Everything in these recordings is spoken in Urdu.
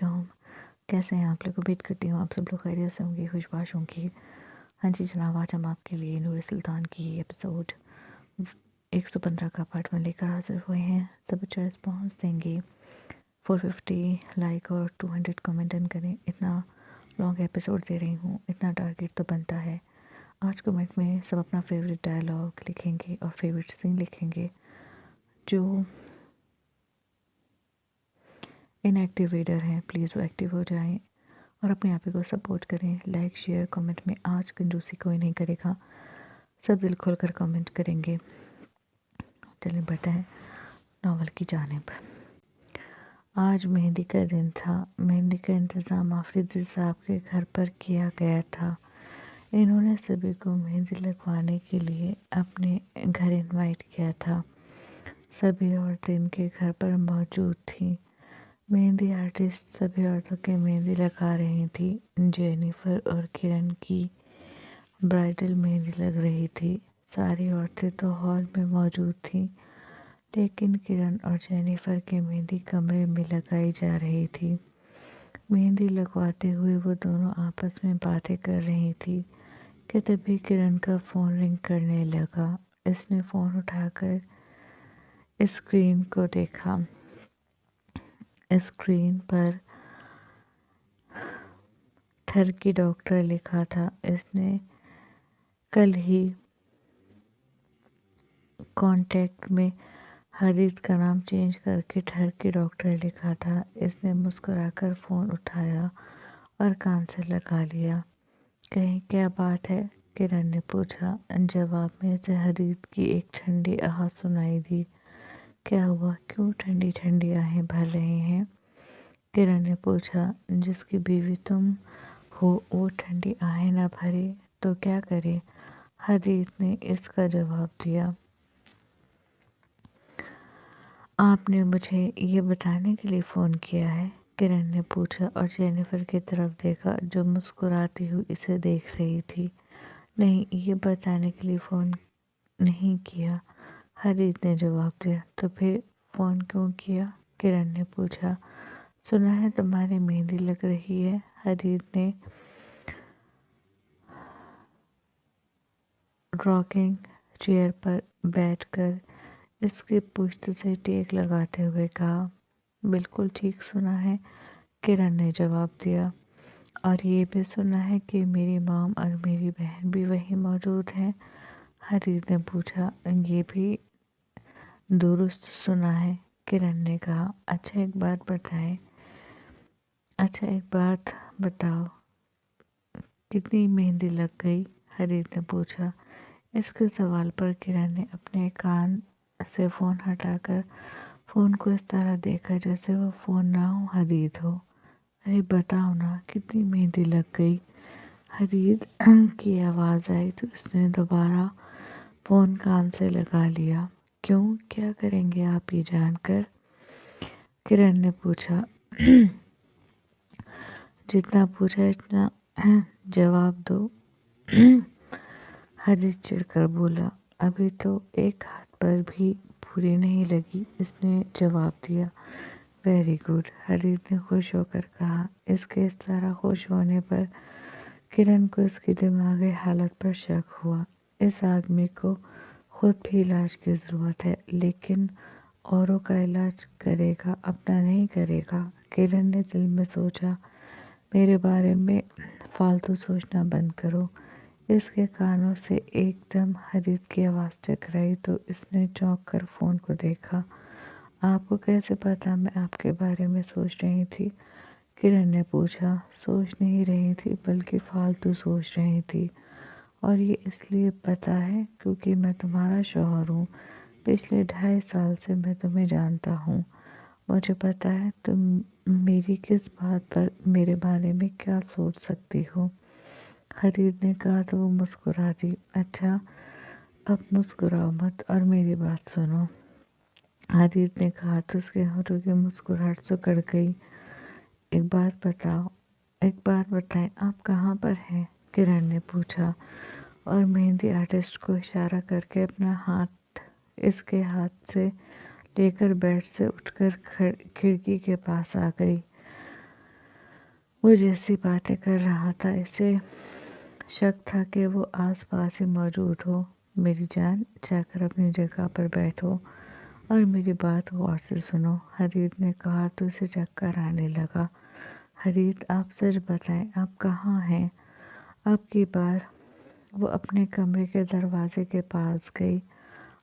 علیکم، کیسے ہیں آپ لوگ؟ امید کرتی ہوں آپ سب لوگ خیریت سے ہوں گے، خوش باش ہوں گے۔ ہاں جی جناب، آج ہم آپ کے لیے نور سلطان کی ایپیسوڈ 115 کا پارٹ 1 لے کر حاضر ہوئے ہیں۔ سب اچھا رسپانس دیں گے، 450 لائک اور 200 کمنٹ ڈن کریں۔ اتنا لانگ ایپیسوڈ دے رہی ہوں، اتنا ٹارگیٹ تو بنتا ہے۔ آج کمنٹ میں سب اپنا فیوریٹ ڈائلاگ لکھیں گے اور فیوریٹ سین لکھیں گے۔ جو ان ایکٹیو ریڈر ہیں پلیز وہ ایکٹیو ہو جائیں اور اپنے آپ کو سپورٹ کریں۔ لائک شیئر کمنٹ میں آج کنجوسی کوئی نہیں کرے گا، سب دل کھول کر کمنٹ کریں گے۔ چلیں بڑھتے ہیں ناول کی جانب۔ آج مہندی کا دن تھا۔ مہندی کا انتظام آفریدی صاحب کے گھر پر کیا گیا تھا۔ انہوں نے سبھی کو مہندی لگوانے کے لیے اپنے گھر انوائٹ کیا تھا۔ سبھی عورتیں ان کے گھر پر موجود تھیں۔ مہندی آرٹسٹ سبھی عورتوں کے مہندی لگا رہی تھی۔ جینیفر اور کرن کی برائڈل مہندی لگ رہی تھی۔ ساری عورتیں تو ہال میں موجود تھیں، لیکن کرن اور جینیفر کی مہندی کمرے میں لگائی جا رہی تھی۔ مہندی لگواتے ہوئے وہ دونوں آپس میں باتیں کر رہی تھی کہ تبھی کرن کا فون رنگ کرنے لگا۔ اس نے فون اٹھا کر اسکرین کو دیکھا۔ اسکرین پر ٹھرکی ڈاکٹر لکھا تھا۔ اس نے کل ہی کانٹیکٹ میں حدید کا نام چینج کر کے ٹھرکی ڈاکٹر لکھا تھا۔ اس نے مسکرا کر فون اٹھایا اور کان سے لگا لیا۔ کہیں کیا بات ہے؟ کرن نے پوچھا۔ جواب میں سے حدید کی ایک ٹھنڈی آواز سنائی دی۔ کیا ہوا؟ کیوں ٹھنڈی ٹھنڈی آہیں بھر رہے ہیں؟ کرن نے پوچھا۔ جس کی بیوی تم ہو وہ ٹھنڈی آہیں نہ بھرے تو کیا کرے؟ حدید نے اس کا جواب دیا۔ آپ نے مجھے یہ بتانے کے لیے فون کیا ہے؟ کرن نے پوچھا اور جینیفر کی طرف دیکھا جو مسکراتی ہوئی اسے دیکھ رہی تھی۔ نہیں، یہ بتانے کے لیے فون نہیں کیا، حدید نے جواب دیا۔ تو پھر فون کیوں کیا؟ کرن نے پوچھا۔ سنا ہے تمہاری مہندی لگ رہی ہے۔ حدید نے راکنگ چیئر پر بیٹھ کر اس کی پشت سے ٹیک لگاتے ہوئے کہا۔ بالکل ٹھیک سنا ہے، کرن نے جواب دیا۔ اور یہ بھی سنا ہے کہ میری مام اور میری بہن بھی وہیں موجود ہیں، حدید نے پوچھا۔ یہ بھی درست سنا ہے، کرن نے کہا۔ اچھا ایک بات بتاؤ، کتنی مہندی لگ گئی؟ حدید نے پوچھا۔ اس کے سوال پر کرن نے اپنے کان سے فون ہٹا کر فون کو اس طرح دیکھا جیسے وہ فون نہ ہو، حدید ہو۔ ارے بتاؤ نا، کتنی مہندی لگ گئی؟ حدید کی آواز آئی تو اس نے دوبارہ فون کان سے لگا لیا۔ کیوں؟ کیا کریں گے آپ یہ جان کر؟ کرن نے پوچھا۔ جتنا پوچھا اتنا جواب دو، حدید چڑھ کر بولا۔ ابھی تو ایک ہاتھ پر بھی پوری نہیں لگی، اس نے جواب دیا۔ ویری گڈ، حدید نے خوش ہو کر کہا۔ اس کے اس طرح خوش ہونے پر کرن کو اس کی دماغی حالت پر شک ہوا۔ اس آدمی کو خود بھی علاج کی ضرورت ہے، لیکن اوروں کا علاج کرے گا، اپنا نہیں کرے گا۔ کرن نے دل میں سوچا، میرے بارے میں فالتو سوچنا بند کرو۔ اس کے کانوں سے ایک دم حدید کی آواز ٹکرائی تو اس نے چونک کر فون کو دیکھا۔ آپ کو کیسے پتا میں آپ کے بارے میں سوچ رہی تھی؟ کرن نے پوچھا۔ سوچ نہیں رہی تھی بلکہ فالتو سوچ رہی تھی، اور یہ اس لیے پتا ہے کیونکہ میں تمہارا شوہر ہوں۔ پچھلے 2.5 سال سے میں تمہیں جانتا ہوں، مجھے پتا ہے تم میری کس بات پر میرے بارے میں کیا سوچ سکتی ہو۔ حدید نے کہا تو وہ مسکرا دی۔ اچھا اب مسکراؤ مت اور میری بات سنو، حدید نے کہا تو اس کے ہونٹوں کی مسکراہٹ سکڑ گئی۔ ایک بات بتائیں، آپ کہاں پر ہیں؟ کرن نے پوچھا اور مہندی آرٹسٹ کو اشارہ کر کے اپنا ہاتھ اس کے ہاتھ سے لے کر بیڈ سے اٹھ کر کھڑکی کے پاس آ گئی۔ وہ جیسی باتیں کر رہا تھا اسے شک تھا کہ وہ آس پاس ہی موجود ہو۔ میری جان، جا کر اپنی جگہ پر بیٹھو اور میری بات غور سے سنو، حدید نے کہا تو اسے چکر آنے لگا۔ حدید، آپ سچ بتائیں، آپ کہاں ہیں؟ اب کی بار وہ اپنے کمرے کے دروازے کے پاس گئی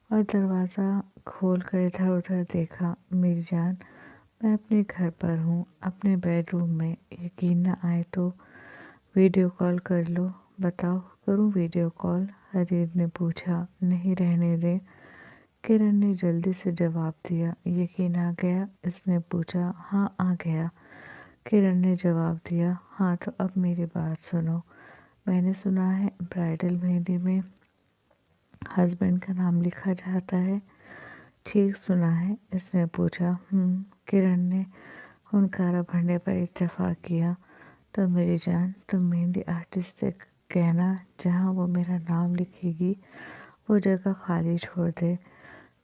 اور دروازہ کھول کر ادھر ادھر دیکھا۔ میری جان، میں اپنے گھر پر ہوں، اپنے بیڈ روم میں۔ یقین نہ آئے تو ویڈیو کال کر لو۔ بتاؤ، کروں ویڈیو کال؟ حدید نے پوچھا۔ نہیں، رہنے دیں، کرن نے جلدی سے جواب دیا۔ یقین آ گیا؟ اس نے پوچھا۔ ہاں، آ گیا، کرن نے جواب دیا۔ ہاں تو اب میری بات سنو، میں نے سنا ہے برائڈل مہندی میں ہسبینڈ کا نام لکھا جاتا ہے۔ ٹھیک سنا ہے؟ اس نے پوچھا۔ کرن نے ہنکارا بھرنے پر اتفاق کیا۔ تو میری جان، تم مہندی آرٹسٹ سے کہنا جہاں وہ میرا نام لکھے گی وہ جگہ خالی چھوڑ دے۔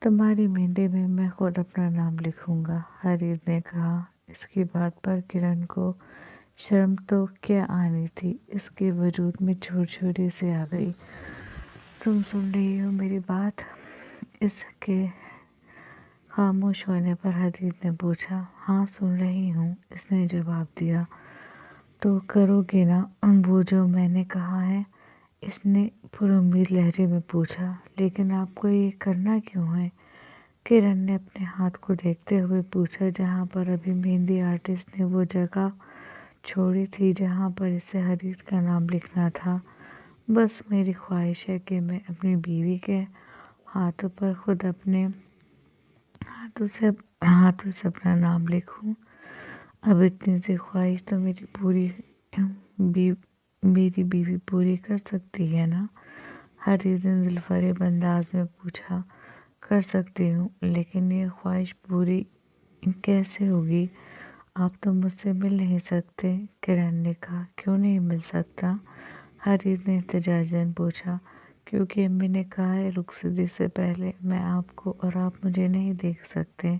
تمہاری مہندی میں میں خود اپنا نام لکھوں گا، حدید نے کہا۔ اس کی بات پر کرن کو شرم تو کیا آنی تھی، اس کے وجود میں جھرجھری سے آ گئی۔ تم سن رہی ہو میری بات؟ اس کے خاموش ہونے پر حدید نے پوچھا۔ ہاں، سن رہی ہوں، اس نے جواب دیا۔ تو کرو گے نا وہ جو میں نے کہا ہے؟ اس نے پر امید لہجے میں پوچھا۔ لیکن آپ کو یہ کرنا کیوں ہے؟ کرن نے اپنے ہاتھ کو دیکھتے ہوئے پوچھا جہاں پر ابھی مہندی آرٹسٹ نے وہ جگہ چھوڑی تھی جہاں پر اسے حدید کا نام لکھنا تھا۔ بس میری خواہش ہے کہ میں اپنی بیوی کے ہاتھوں پر خود اپنے ہاتھوں سے اپنا نام لکھوں۔ اب اتنی سی خواہش تو میری بیوی پوری کر سکتی ہے نا؟ حدید نے دلفریب انداز میں پوچھا۔ کر سکتی ہوں، لیکن یہ خواہش پوری کیسے ہوگی؟ آپ تو مجھ سے مل نہیں سکتے، کرن نے کہا۔ کیوں نہیں مل سکتا؟ حدید نے احتجاجاً پوچھا۔ کیونکہ امی نے کہا ہے رخصتی سے پہلے میں آپ کو اور آپ مجھے نہیں دیکھ سکتے۔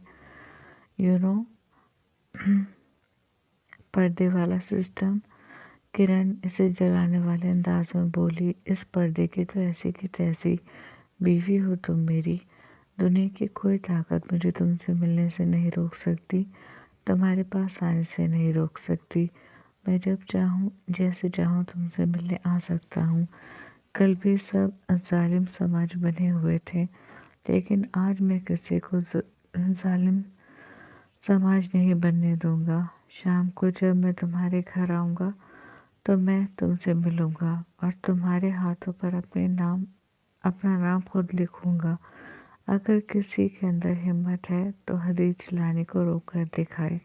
پردے والا سسٹم، کرن اسے جلانے والے انداز میں بولی۔ اس پردے کی تو ایسی کی تیسی بیوی ہو تم میری۔ دنیا کی کوئی طاقت مجھے تم سے ملنے سے نہیں روک سکتی، تمہارے پاس آنے سے نہیں روک سکتی۔ میں جب چاہوں جیسے چاہوں تم سے ملنے آ سکتا ہوں۔ کل بھی سب ظالم سماج بنے ہوئے تھے، لیکن آج میں کسی کو ظالم سماج نہیں بننے دوں گا۔ شام کو جب میں تمہارے گھر آؤں گا تو میں تم سے ملوں گا اور تمہارے ہاتھوں پر اپنا نام خود لکھوں گا۔ اگر کسی کے اندر ہمت ہے تو حدید چلانے کو روک کر دکھائے،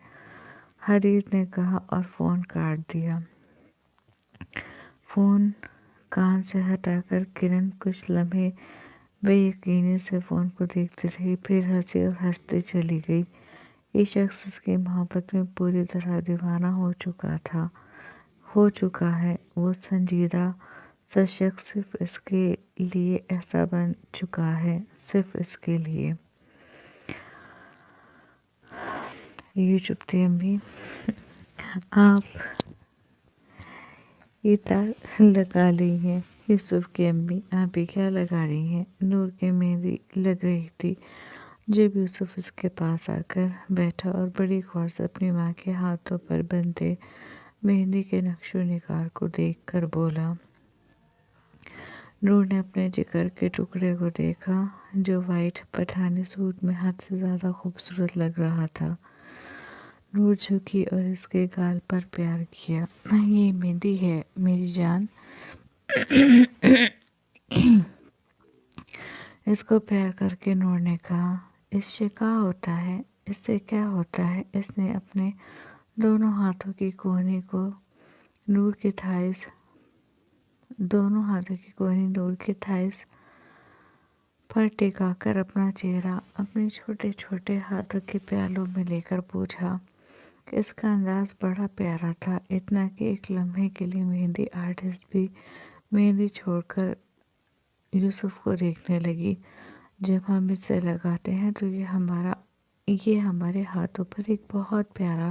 حدید نے کہا اور فون کاٹ دیا۔ فون کان سے ہٹا کر کرن کچھ لمحے بے یقینی سے فون کو دیکھتی رہی، پھر ہنسی اور ہنستے چلی گئی۔ یہ شخص اس کی محبت میں پوری طرح دیوانہ ہو چکا ہے۔ وہ سنجیدہ سا شخص صرف اس کے لیے ایسا بن چکا ہے، صرف اس کے لیے۔ یہ چپ تھی امی۔ آپ یہ تار لگا رہی ہیں؟ یوسف کی امی۔ آپ یہ کیا لگا رہی ہیں؟ نور کی مہندی لگ رہی تھی جب یوسف اس کے پاس آ کر بیٹھا اور بڑی غور سے اپنی ماں کے ہاتھوں پر بنتے مہندی کے نقش و نگار کو دیکھ کر بولا۔ نور نے اپنے جگر کے ٹکڑے کو دیکھا جو وائٹ پٹھانی سوٹ میں حد سے زیادہ خوبصورت لگ رہا تھا۔ نور جھکی اور اس کے گال پر پیار کیا۔ یہ مہندی ہے میری جان؟ اس کو پیار کر کے نور نے کہا۔ اس سے کیا ہوتا ہے؟ اس سے کیا ہوتا ہے؟ اس نے اپنے دونوں ہاتھوں کی کوہنی نور کی تھائس پر ٹکا کر اپنا چہرہ اپنے چھوٹے چھوٹے ہاتھوں کے پیالوں میں لے کر پوچھا۔ اس کا انداز بڑا پیارا تھا، اتنا کہ ایک لمحے کے لیے مہندی آرٹسٹ بھی مہندی چھوڑ کر یوسف کو دیکھنے لگی۔ جب ہم اسے لگاتے ہیں تو یہ ہمارے ہاتھوں پر ایک بہت پیارا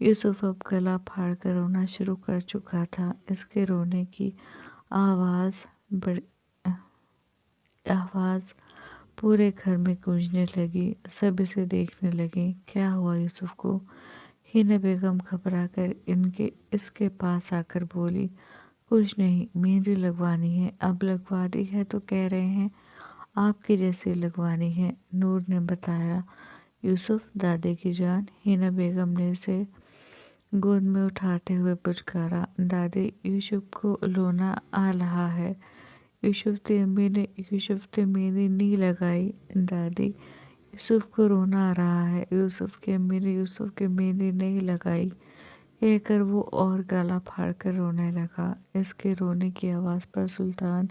یوسف اب گلا پھاڑ کر رونا شروع کر چکا تھا۔ اس کے رونے کی آواز بڑی آواز پورے گھر میں گونجنے لگی۔ سب اسے دیکھنے لگے۔ کیا ہوا یوسف کو؟ ہینا بیگم گھبرا کر اس کے پاس آ کر بولی، کچھ نہیں، مہندی لگوانی ہے۔ اب لگوا دی ہے تو کہہ رہے ہیں آپ کی جیسی لگوانی ہے، نور نے بتایا۔ یوسف دادی کی جان، ہینا بیگم نے اسے گود میں اٹھاتے ہوئے پچکارا۔ دادی، یوسف کو رونا آ رہا ہے۔ یوسف کی امی نے مہندی نہیں لگائی۔ دادی، یوسف کو رونا آ رہا ہے، یوسف کی امی نے یوسف کی مہندی نہیں لگائی، کہہ کر وہ اور گلا پھاڑ کر رونے لگا۔ اس کے رونے کی آواز پر سلطان،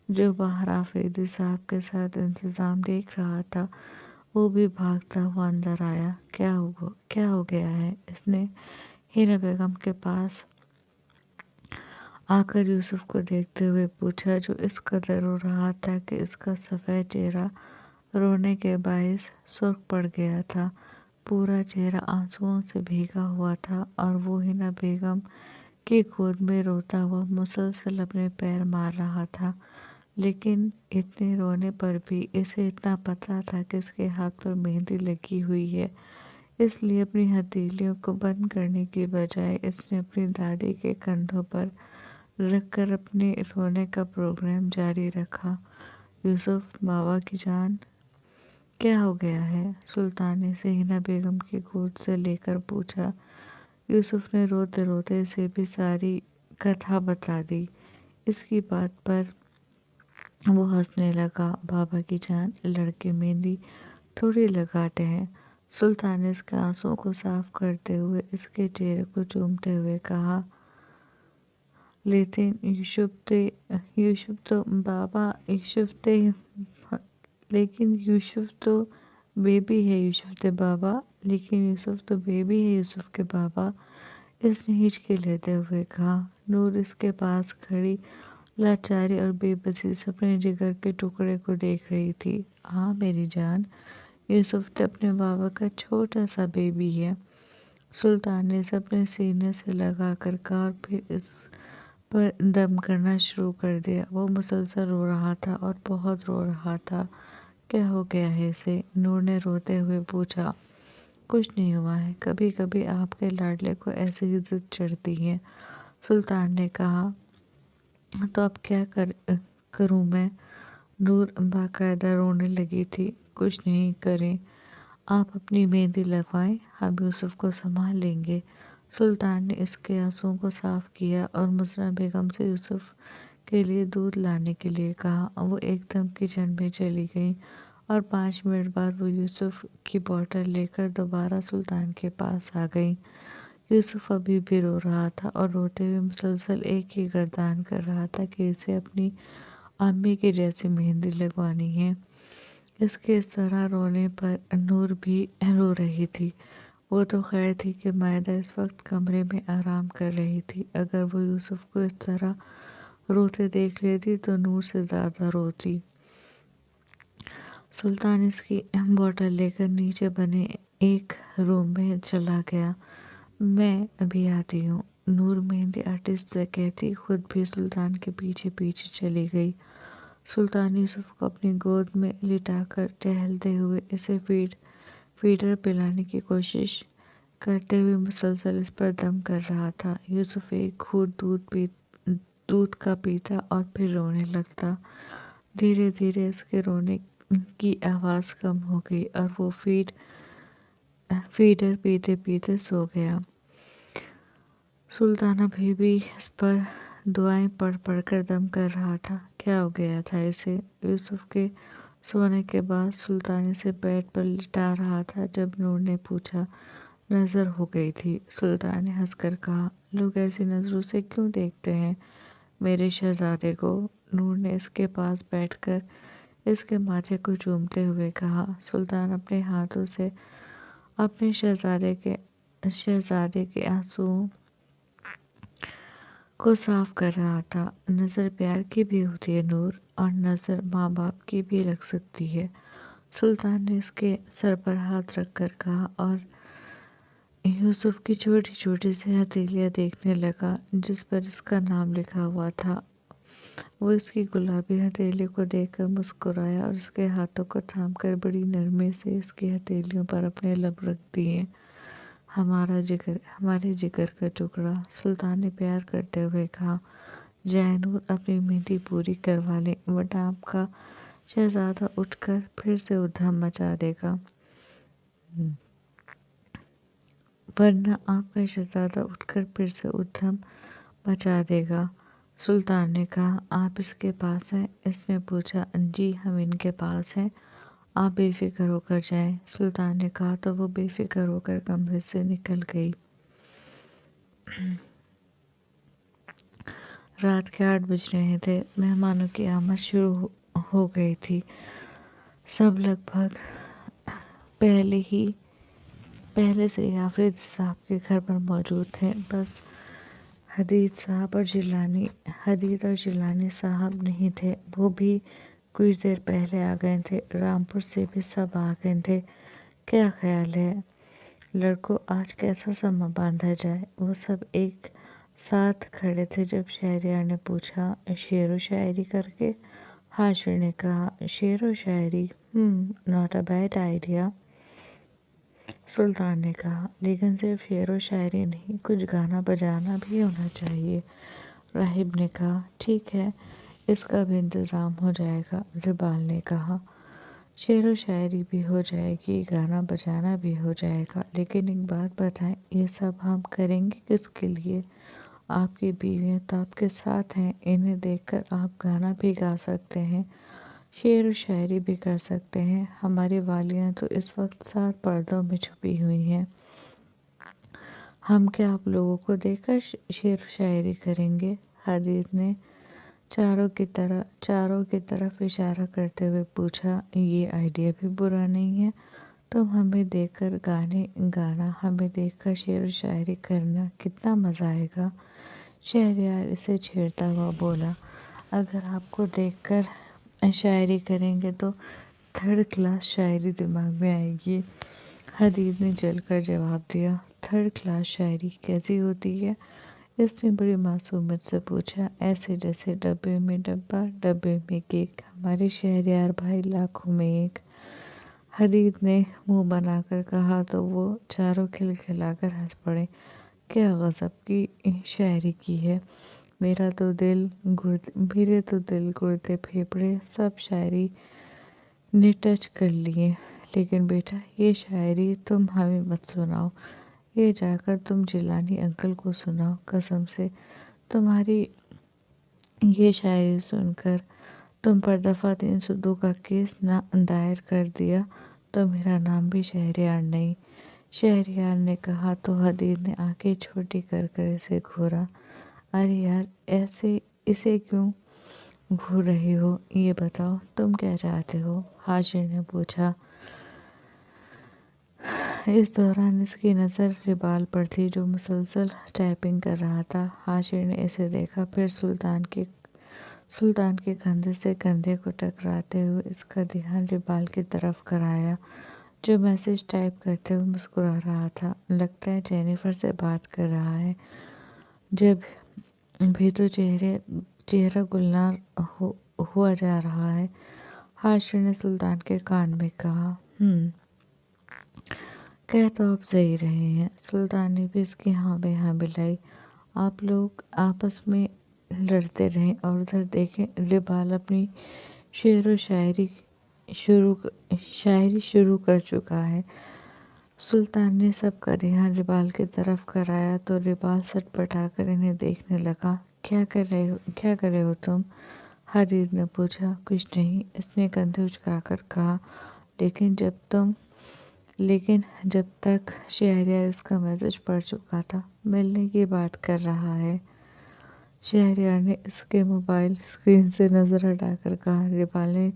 جو باہر آفریدی صاحب کے ساتھ انتظام دیکھ رہا تھا، وہ بھی بھاگتا ہوا اندر آیا۔ کیا ہو گیا ہے؟ اس نے ہینا بیگم کے پاس آ کر یوسف کو دیکھتے ہوئے پوچھا، جو اس قدر رو رہا تھا کہ اس کا سفید چہرہ رونے کے باعث سرخ پڑ گیا تھا۔ پورا چہرہ آنسوؤں سے بھیگا ہوا تھا اور وہ ہینا بیگم کی گود میں روتا ہوا مسلسل اپنے پیر مار رہا تھا، لیکن اتنے رونے پر بھی اسے اتنا پتہ تھا کہ اس کے ہاتھ پر مہندی لگی ہوئی ہے، اس لیے اپنی ہتھیلیوں کو بند کرنے کی بجائے اس نے اپنی دادی کے کندھوں پر رکھ کر اپنے رونے کا پروگرام جاری رکھا۔ یوسف، بابا کی جان، کیا ہو گیا ہے؟ سلطان نے اسے ہینا بیگم کی گود سے لے کر پوچھا۔ یوسف نے روتے روتے اسے بھی ساری کتھا بتا دی۔ اس کی بات پر وہ ہنسنے لگا۔ بابا کی جان، لڑکے مہندی تھوڑی لگاتے ہیں۔ سلطان نے اس کے آنسوؤں کو صاف کرتے ہوئے اس کے چہرے کو چومتے ہوئے کہا، لیکن یوسف تو بیبی ہے یوسف کے بابا، اس نے ہچکی لیتے ہوئے کہا۔ نور اس کے پاس کھڑی لاچاری اور بے بسی سے اپنے جگر کے ٹکڑے کو دیکھ رہی تھی۔ ہاں میری جان، یوسف تو اپنے بابا کا چھوٹا سا بیبی ہے، سلطان نے اسے اپنے سینے سے لگا کر کہا اور پھر اس پر دم کرنا شروع کر دیا۔ وہ مسلسل رو رہا تھا اور بہت رو رہا تھا۔ کیا ہو گیا ہے اسے؟ نور نے روتے ہوئے پوچھا۔ کچھ نہیں ہوا ہے، کبھی کبھی آپ کے لاڈلے کو ایسی ہی ضد چڑھتی ہے، سلطان نے کہا۔ تو اب کیا کروں میں؟ نور باقاعدہ رونے لگی تھی۔ کچھ نہیں، کریں، آپ اپنی مہندی لگوائیں، ہم یوسف کو سنبھال لیں گے۔ سلطان نے اس کے آنسوؤں کو صاف کیا اور مزرہ بیگم سے یوسف کے لیے دودھ لانے کے لیے کہا۔ وہ ایک دم کچن میں چلی گئیں اور 5 منٹ بعد وہ یوسف کی بوتل لے کر دوبارہ سلطان کے پاس آ گئیں۔ یوسف ابھی بھی رو رہا تھا اور روتے ہوئے مسلسل ایک ہی گردان کر رہا تھا کہ اسے اپنی امی کی جیسی مہندی لگوانی ہے۔ اس کے اس طرح رونے پر نور بھی رو رہی تھی۔ وہ تو خیر تھی کہ مائدہ اس وقت کمرے میں آرام کر رہی تھی۔ اگر وہ یوسف کو اس طرح روتے دیکھ لیتی تو نور سے زیادہ روتی۔ سلطان اس کی بوتل لے کر نیچے بنے ایک روم میں چلا گیا۔ میں ابھی آتی ہوں، نور مہندی آرٹسٹ سے کہتی خود بھی سلطان کے پیچھے پیچھے چلی گئی۔ سلطان یوسف کو اپنی گود میں لٹا کر ٹہلتے ہوئے اسے فیڈر پلانے کی کوشش کرتے ہوئے مسلسل اس پر دم کر رہا تھا۔ یوسف ایک گھونٹ دودھ کا پیتا اور پھر رونے لگتا۔ دھیرے دھیرے اس کے رونے کی آواز کم ہو گئی اور وہ فیڈر پیتے پیتے سو گیا۔ سلطان ابھی بھی اس پر دعائیں پڑھ پڑھ کر دم کر رہا تھا۔ کیا ہو گیا تھا اسے؟ یوسف کے سونے کے بعد سلطان اسے بیڈ پر لٹا رہا تھا جب نور نے پوچھا۔ نظر ہو گئی تھی، سلطان نے ہنس کر کہا۔ لوگ ایسی نظروں سے کیوں دیکھتے ہیں میرے شہزادے کو؟ نور نے اس کے پاس بیٹھ کر اس کے ماتھے کو چومتے ہوئے کہا۔ سلطان اپنے ہاتھوں سے اپنے شہزادے کے آنسوؤں کو صاف کر رہا تھا۔ نظر پیار کی بھی ہوتی ہے نور، اور نظر ماں باپ کی بھی لگ سکتی ہے، سلطان نے اس کے سر پر ہاتھ رکھ کر کہا۔ اور یوسف کی چھوٹی چھوٹی سی ہتھیلیاں دیکھنے لگا جس پر اس کا نام لکھا ہوا تھا۔ وہ اس کی گلابی ہتھیلی کو دیکھ کر مسکرایا اور اس کے ہاتھوں کو تھام کر بڑی نرمی سے اس کی ہتھیلیوں پر اپنے لب رکھ دیے۔ ہمارے جگر کا ٹکڑا، سلطان نے پیار کرتے ہوئے کہا۔ جائے نور اپنی مہندی پوری کروا لیں ورنہ آپ کا شہزادہ اٹھ کر پھر سے ادھم مچا دے گا۔ سلطان نے کہا۔ آپ اس کے پاس ہیں؟ اس نے پوچھا۔ جی ہم ان کے پاس ہیں، آپ بے فکر ہو کر جائیں، سلطان نے کہا تو وہ بے فکر ہو کر کمرے سے نکل گئی۔ رات کے 8 بج رہے تھے، مہمانوں کی آمد شروع ہو گئی تھی۔ سب لگ بھگ پہلے سے ہی آفریدی صاحب کے گھر پر موجود تھے، بس حدید اور جیلانی صاحب نہیں تھے، وہ بھی کچھ دیر پہلے آ گئے تھے۔ رامپور سے بھی سب آ گئے تھے۔ کیا خیال ہے لڑکوں، آج کیسا سماں باندھا جائے؟ وہ سب ایک ساتھ کھڑے تھے جب شہریار نے پوچھا۔ شعر و شاعری کر کے؟ حاشر نے کہا۔ شعر و شاعری، ناٹ اے بیڈ آئیڈیا، سلطان نے کہا، لیکن صرف شعر و شاعری نہیں، کچھ گانا بجانا بھی ہونا چاہیے۔ راہب نے کہا۔ ٹھیک ہے، اس کا بھی انتظام ہو جائے گا، ربال نے کہا۔ شعر و شاعری بھی ہو جائے گی، گانا بجانا بھی ہو جائے گا، لیکن ایک بات بتائیں، یہ سب ہم کریں گے کس کے لیے؟ آپ کی بیویاں تو آپ کے ساتھ ہیں، انہیں دیکھ کر آپ گانا بھی گا سکتے ہیں، شعر و شاعری بھی کر سکتے ہیں۔ ہماری والیاں تو اس وقت 7 پردوں میں چھپی ہوئی ہیں، ہم کیا آپ لوگوں کو دیکھ کر شعر و شاعری کریں گے؟ حدید نے چاروں کی طرف اشارہ کرتے ہوئے پوچھا۔ یہ آئیڈیا بھی برا نہیں ہے، تم ہمیں دیکھ کر گانا، ہمیں دیکھ کر شعر و شاعری کرنا، کتنا مزہ آئے گا؟ شہریار اسے چھیڑتا ہوا بولا۔ اگر آپ کو دیکھ کر شاعری کریں گے تو 3rd کلاس شاعری دماغ میں آئے گی۔ حدید نے جل کر جواب دیا۔ 3rd کلاس شاعری کیسی ہوتی ہے؟ اس نے بڑی معصومیت سے پوچھا۔ ایسے جیسے ڈبے میں ڈبہ، ڈبے میں کیک، ہمارے شہریار بھائی لاکھوں میں ایک، حدید نے منہ بنا کر کہا تو وہ چاروں کھلکھلا کر ہنس پڑے۔ کیا غضب کی شاعری کی ہے! میرے تو دل گردے پھیپھڑے سب شاعری نے ٹچ کر لیے، لیکن بیٹا یہ شاعری تم ہمیں مت سناؤ، یہ جا کر تم جیلانی انکل کو سناؤ، قسم سے تمہاری یہ شاعری سن کر تم پر دفعہ 302 کا کیس نہ دائر کر دیا تو میرا نام بھی شہریار نہیں، شہریار نے کہا تو حدید نے آنکھیں چھوٹی کر کر اسے گھورا۔ ارے یار اسے کیوں گھور رہی ہو؟ یہ بتاؤ تم کیا چاہتے ہو؟ حاشر نے پوچھا۔ اس دوران اس کی نظر ربال پر تھی جو مسلسل ٹائپنگ کر رہا تھا۔ حاشر نے اسے دیکھا، پھر سلطان کے کندھے سے کندھے کو ٹکراتے ہوئے اس کا دھیان ربال کی طرف کرایا جو میسج ٹائپ کرتے ہوئے مسکرا رہا تھا۔ لگتا ہے جینیفر سے بات کر رہا ہے، جب بھی تو چہرہ گلنار ہوا جا رہا ہے، حاشر نے سلطان کے کان میں کہا۔ کہہ تو آپ صحیح رہے ہیں، سلطان نے بھی اس کی ہاں میں ہاں ملائی۔ آپ لوگ آپس میں لڑتے رہیں اور ادھر دیکھیں ربال اپنی شاعری شروع کر چکا ہے۔ سلطان نے سب کا دھیان ربال کی طرف کرایا تو ربال سٹ پٹا کر انہیں دیکھنے لگا۔ کیا کر رہے ہو تم؟ حدید نے پوچھا۔ کچھ نہیں، اس نے کندھے اچکا کر کہا، لیکن جب تک شہریار اس کا میسج پڑھ چکا تھا، ملنے کی بات کر رہا ہے، شہریار نے اس کے موبائل اسکرین سے نظر ہٹا کر کہا۔ ربال نے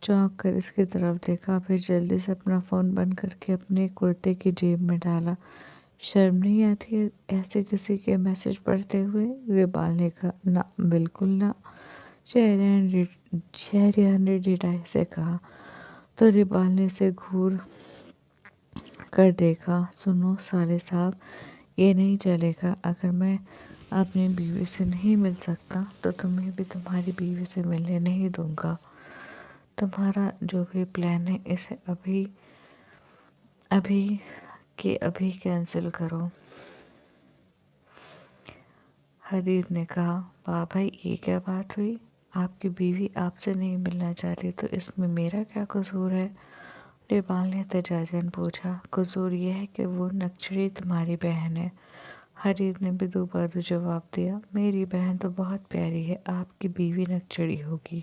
چونک کر اس کی طرف دیکھا، پھر جلدی سے اپنا فون بند کر کے اپنے کرتے کی جیب میں ڈالا۔ شرم نہیں آتی ایسے کسی کے میسج پڑھتے ہوئے؟ ربال نے کہا۔ نہ بالکل نہ، شہریار نے ڈھیٹائی سے کہا۔ تو ربال نے اسے گھور کر دیکھا۔ سنو سالے صاحب، یہ نہیں چلے گا۔ اگر میں اپنی بیوی سے نہیں مل سکتا تو تمہیں بھی تمہاری بیوی سے ملنے نہیں دوں گا۔ تمہارا جو بھی پلان ہے اسے ابھی کینسل کرو۔ حدید نے کہا، واہ بھائی، یہ کیا بات ہوئی؟ آپ کی بیوی آپ سے نہیں ملنا چاہتی تو اس میں میرا کیا قصور ہے؟ ریبال نے تجاجن پوچھا۔ قصور یہ ہے کہ وہ نکچڑی تمہاری بہن ہے۔ حدید نے بدو بادو جواب دیا، میری بہن تو بہت پیاری ہے، آپ کی بیوی نکچڑی ہوگی۔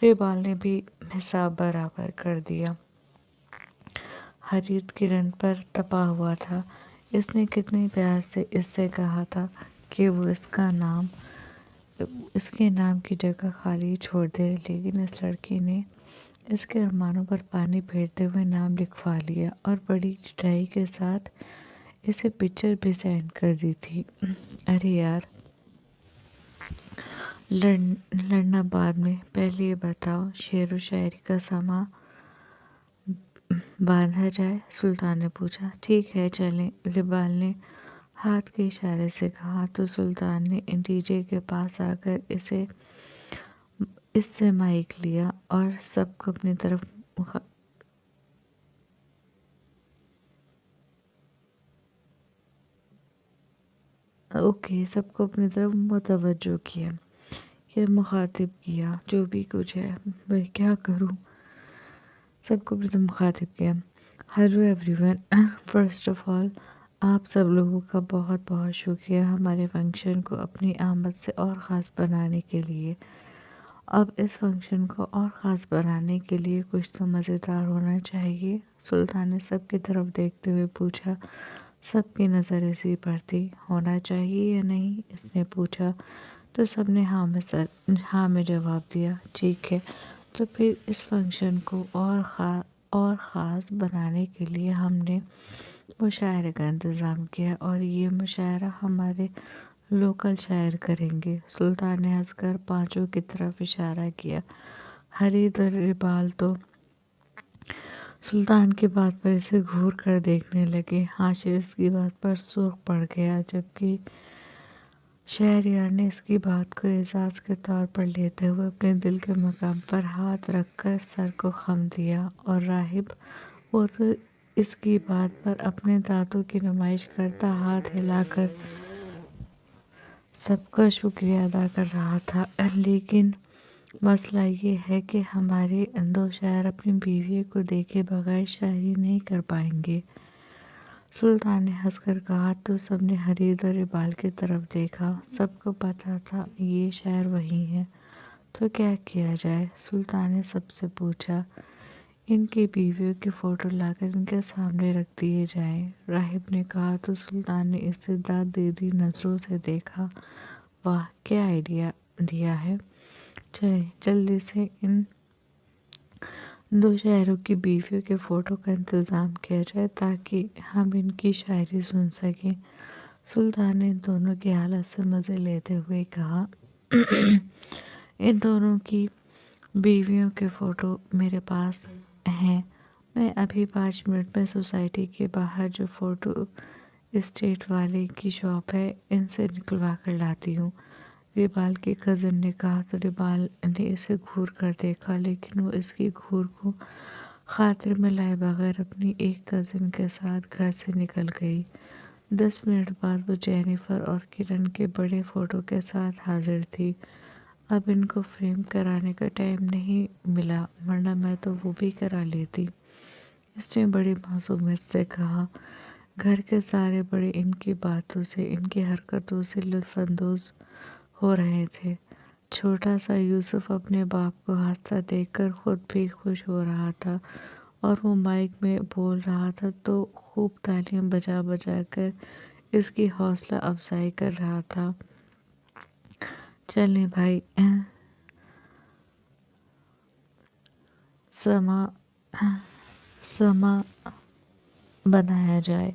ریبال نے بھی حساب برابر کر دیا۔ حدید کرن پر تپا ہوا تھا۔ اس نے کتنی پیار سے اس سے کہا تھا کہ وہ اس کے نام کی جگہ خالی چھوڑ دے، لیکن اس لڑکی نے اس کے ارمانوں پر پانی پھیرتے ہوئے نام لکھوا لیا اور بڑی چٹائی کے ساتھ اسے پکچر بھی سینڈ کر دی تھی۔ ارے یار، لڑنا بعد میں، پہلے یہ بتاؤ شعر و شاعری کا سماں باندھا جائے؟ سلطان نے پوچھا۔ ٹھیک ہے چلیں، ریبال نے ہاتھ کے اشارے سے کہا تو سلطان نے ڈی جے کے پاس آ کر اس سے مائک لیا اور سب کو اپنی طرف متوجہ کیا، یہ مخاطب کیا، جو بھی کچھ ہے میں کیا کروں، سب کو اپنی طرف مخاطب کیا۔ Hello every one, first of all آپ سب لوگوں کا بہت بہت شکریہ ہمارے فنکشن کو اپنی آمد سے اور خاص بنانے کے لیے۔ اب اس فنکشن کو اور خاص بنانے کے لیے کچھ تو مزیدار ہونا چاہیے۔ سلطان نے سب کی طرف دیکھتے ہوئے پوچھا۔ سب کی نظر اسی پر تھی۔ ہونا چاہیے یا نہیں؟ اس نے پوچھا تو سب نے ہاں میں جواب دیا۔ ٹھیک ہے، تو پھر اس فنکشن کو اور خاص بنانے کے لیے ہم نے مشاعرے کا انتظام کیا اور یہ مشاعرہ ہمارے لوکل شاعر کریں گے۔ سلطان نے ہنس کر پانچوں کی طرف اشارہ کیا۔ حدید اور ریبال تو سلطان کی بات پر اسے گھور کر دیکھنے لگے۔ حاشر اس کی بات پر سرخ پڑ گیا، جبکہ شہریار نے اس کی بات کو اعزاز کے طور پر لیتے ہوئے اپنے دل کے مقام پر ہاتھ رکھ کر سر کو خم دیا، اور راہب وہ تو اس کی بات پر اپنے دانتوں کی نمائش کرتا ہاتھ ہلا کر سب کا شکریہ ادا کر رہا تھا۔ لیکن مسئلہ یہ ہے کہ ہمارے دو شاعر اپنی بیوی کو دیکھے بغیر شاعری نہیں کر پائیں گے۔ سلطان نے ہنس کر کہا تو سب نے حدید اور ریبال کی طرف دیکھا۔ سب کو پتا تھا یہ شاعر وہی ہیں، تو کیا کیا جائے؟ سلطان نے سب سے پوچھا۔ ان کی بیویوں کی فوٹو لا کر ان کے سامنے رکھ دیے جائیں، راہب نے کہا تو سلطان نے استعداد دیدی نظروں سے دیکھا۔ واہ، کیا آئیڈیا دیا ہے! چلیں جلدی سے ان دو شاعروں کی بیویوں کے فوٹو کا انتظام کیا جائے تاکہ ہم ان کی شاعری سن سکیں۔ سلطان نے ان دونوں کی حالت سے مزے لیتے ہوئے کہا، ان دونوں کی بیویوں کے فوٹو میرے پاس ہیں، میں ابھی 5 منٹ میں سوسائٹی کے باہر جو فوٹو اسٹیٹ والے کی شاپ ہے ان سے نکلوا کر لاتی ہوں۔ ریبال کی کزن نے کہا تو ریبال نے اسے گھور کر دیکھا، لیکن وہ اس کی گھور کو خاطر میں لائے بغیر اپنی ایک کزن کے ساتھ گھر سے نکل گئی۔ 10 منٹ بعد وہ جینیفر اور کرن کے بڑے فوٹو کے ساتھ حاضر تھی۔ اب ان کو فریم کرانے کا ٹائم نہیں ملا، ورنہ میں تو وہ بھی کرا لیتی، اس نے بڑی معصومیت سے کہا۔ گھر کے سارے بڑے ان کی باتوں سے، ان کی حرکتوں سے لطف اندوز ہو رہے تھے۔ چھوٹا سا یوسف اپنے باپ کو ہنستا دیکھ کر خود بھی خوش ہو رہا تھا، اور وہ مائک میں بول رہا تھا تو خوب تالیاں بجا بجا کر اس کی حوصلہ افزائی کر رہا تھا۔ چلیں بھائی، سما بنایا جائے،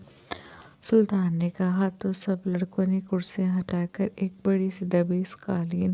سلطان نے کہا تو سب لڑکوں نے کرسیاں ہٹا کر ایک بڑی سی دبیس قالین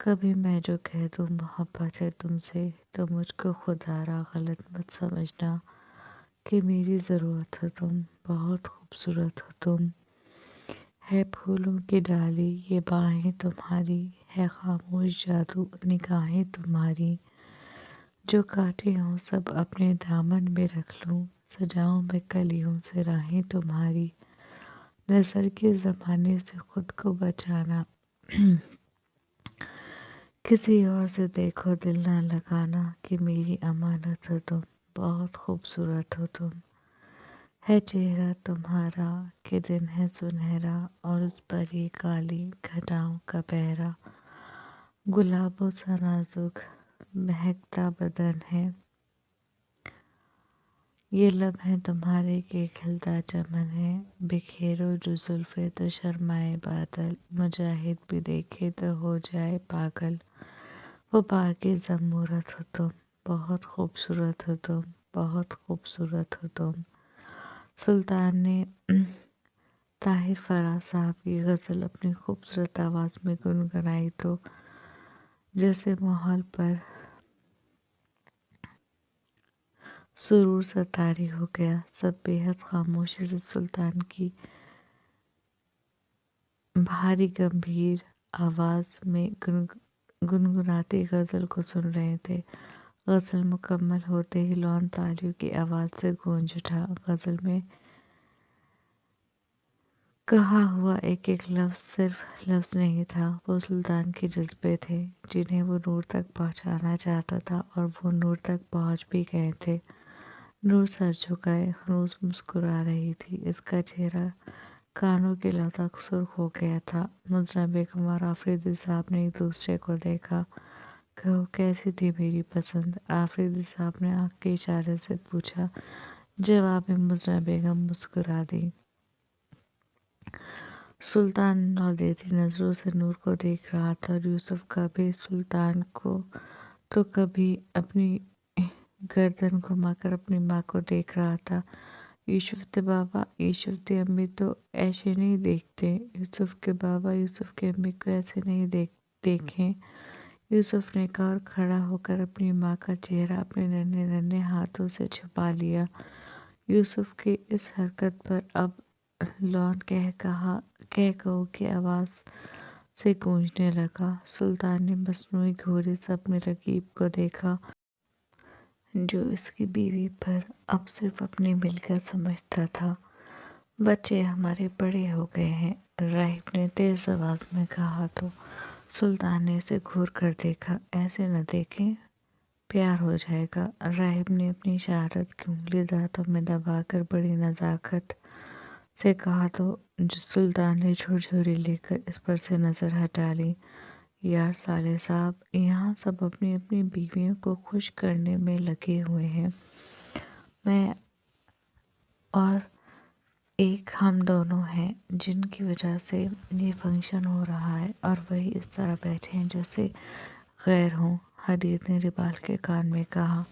کبھی میں جو کہہ دوں محبت ہے تم سے تو مجھ کو خدا را غلط مت سمجھنا کہ میری ضرورت ہو تم، بہت خوبصورت ہو تم، ہے پھولوں کی ڈالی یہ باہیں تمہاری، ہے خاموش جادو نگاہیں تمہاری، جو کاٹے ہوں سب اپنے دامن میں رکھ لوں، سجاؤں میں کلیوں سے راہیں تمہاری، نظر کے زمانے سے خود کو بچانا، کسی اور سے دیکھو دل نہ لگانا کہ میری امانت ہو تم، بہت خوبصورت ہو تم، ہے چہرہ تمہارا کہ دن ہے سنہرا اور اس پر یہ کالی گھٹاؤں کا پہرا، گلابوں سا نازک مہکتا بدن ہے، یہ لب ہیں تمہارے کہ کھلتا چمن ہے، بکھیرو جو زلفیں تو شرمائے بادل، مجاہد بھی دیکھے تو ہو جائے پاگل، وہ پاکیزہ مورت ہو تم، بہت خوبصورت ہو تم، بہت خوبصورت ہو تم۔ سلطان نے طاہر فراز صاحب کی غزل اپنی خوبصورت آواز میں گنگنائی تو جیسے ماحول پر سرور سا طاری ہو گیا، سب بے حد خاموشی سے سلطان کی بھاری گمبھیر آواز میں گنگناتی غزل کو سن رہے تھے۔ غزل مکمل ہوتے ہی لون تالیوں کی آواز سے گونج اٹھا۔ غزل میں کہا ہوا ایک ایک لفظ صرف لفظ نہیں تھا، وہ سلطان کے جذبے تھے جنہیں وہ نور تک پہنچانا چاہتا تھا، اور وہ نور تک پہنچ بھی گئے تھے۔ نور سر جھکائے ہنوز مسکرا رہی تھی، اس کا چہرہ کانوں کے لو تک سرخ ہو گیا تھا۔ مزرہ بیگم اور آفریدی صاحب نے ایک دوسرے کو دیکھا۔ کہو کیسی تھی میری پسند؟ آفریدی صاحب نے آنکھ کے اشارے سے پوچھا۔ جواب میں مزرہ بیگم مسکرا دی۔ سلطان نولیدی نظروں سے نور کو دیکھ رہا تھا، اور یوسف کا بھی سلطان کو تو کبھی اپنی گردن گھما کر اپنی ماں کو دیکھ رہا تھا۔ یوسف کے بابا، یوسف کی امی تو ایسے نہیں دیکھتے، یوسف کے بابا یوسف کی امی کو ایسے نہیں دیکھیں، یوسف نے کہا، اور کھڑا ہو کر اپنی ماں کا چہرہ اپنے ننھے ننھے ہاتھوں سے چھپا لیا۔ یوسف کی اس حرکت پر اب لون کہو کی آواز سے گونجنے لگا۔ سلطان نے مصنوعی گھوڑے سے اپنے رقیب کو دیکھا، جو اس کی بیوی پر اب صرف اپنی ملکت سمجھتا تھا۔ بچے ہمارے بڑے ہو گئے ہیں، راہب نے تیز آواز میں کہا تو سلطان نے اسے گھور کر دیکھا۔ ایسے نہ دیکھیں، پیار ہو جائے گا۔ راہب نے اپنی اشارت کی انگلی دانتوں میں دبا کر بڑی نزاکت سے کہا تو سلطان نے جھرجھری لے کر اس پر سے نظر ہٹا لی۔ یار صالح صاحب، یہاں سب اپنی اپنی بیویوں کو خوش کرنے میں لگے ہوئے ہیں، میں اور ایک ہم دونوں ہیں جن کی وجہ سے یہ فنکشن ہو رہا ہے، اور وہی اس طرح بیٹھے ہیں جیسے غیر ہوں۔ حدید نے ربال کے کان میں کہا۔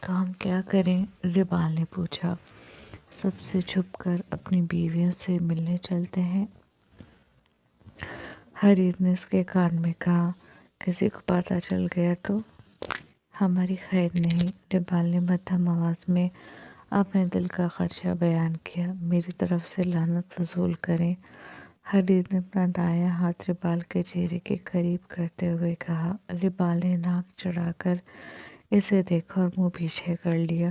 تو ہم کیا کریں؟ ربال نے پوچھا۔ سب سے چھپ کر اپنی بیویوں سے ملنے چلتے ہیں، حدید نے اس کے کان میں کہا۔ کسی کو پتہ چل گیا تو ہماری خیر نہیں۔ ربال نے مدھم آواز میں اپنے دل کا خدشہ بیان کیا۔ میری طرف سے لعنت وصول کریں۔ حدید نے اپنا دایاں ہاتھ ربال کے چہرے کے قریب کرتے ہوئے کہا۔ ربال نے ناک چڑھا کر اسے دیکھا اور منہ پیچھے کر لیا۔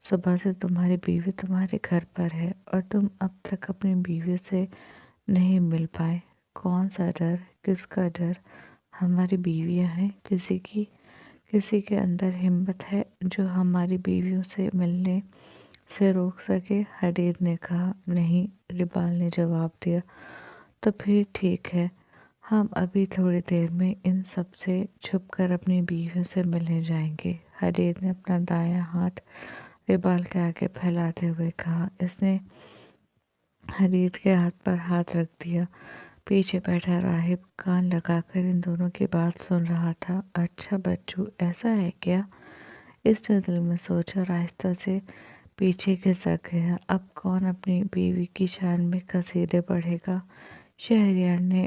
صبح سے تمہاری بیوی تمہارے گھر پر ہے اور تم اب تک اپنی بیوی سے نہیں مل پائے۔ کون سا ڈر؟ کس کا ڈر؟ ہماری بیویاں ہیں، کسی کے اندر ہمت ہے جو ہماری بیویوں سے ملنے سے روک سکے؟ حدید نے کہا۔ نہیں، ربال نے جواب دیا۔ تو پھر ٹھیک ہے، ہم ابھی تھوڑی دیر میں ان سب سے چھپ کر اپنی بیویوں سے ملنے جائیں گے۔ حدید نے اپنا دایاں ہاتھ ربال کے آگے پھیلاتے ہوئے کہا۔ اس نے حدید کے ہاتھ پر ہاتھ رکھ دیا۔ پیچھے بیٹھا راہب کان لگا کر ان دونوں کی بات سن رہا تھا۔ اچھا بچو، ایسا ہے کیا؟ اس نے دل میں سوچا اور آہستہ سے پیچھے کھسک گیا۔ اب کون اپنی بیوی کی شان میں قصیدے پڑھے گا؟ شہریار نے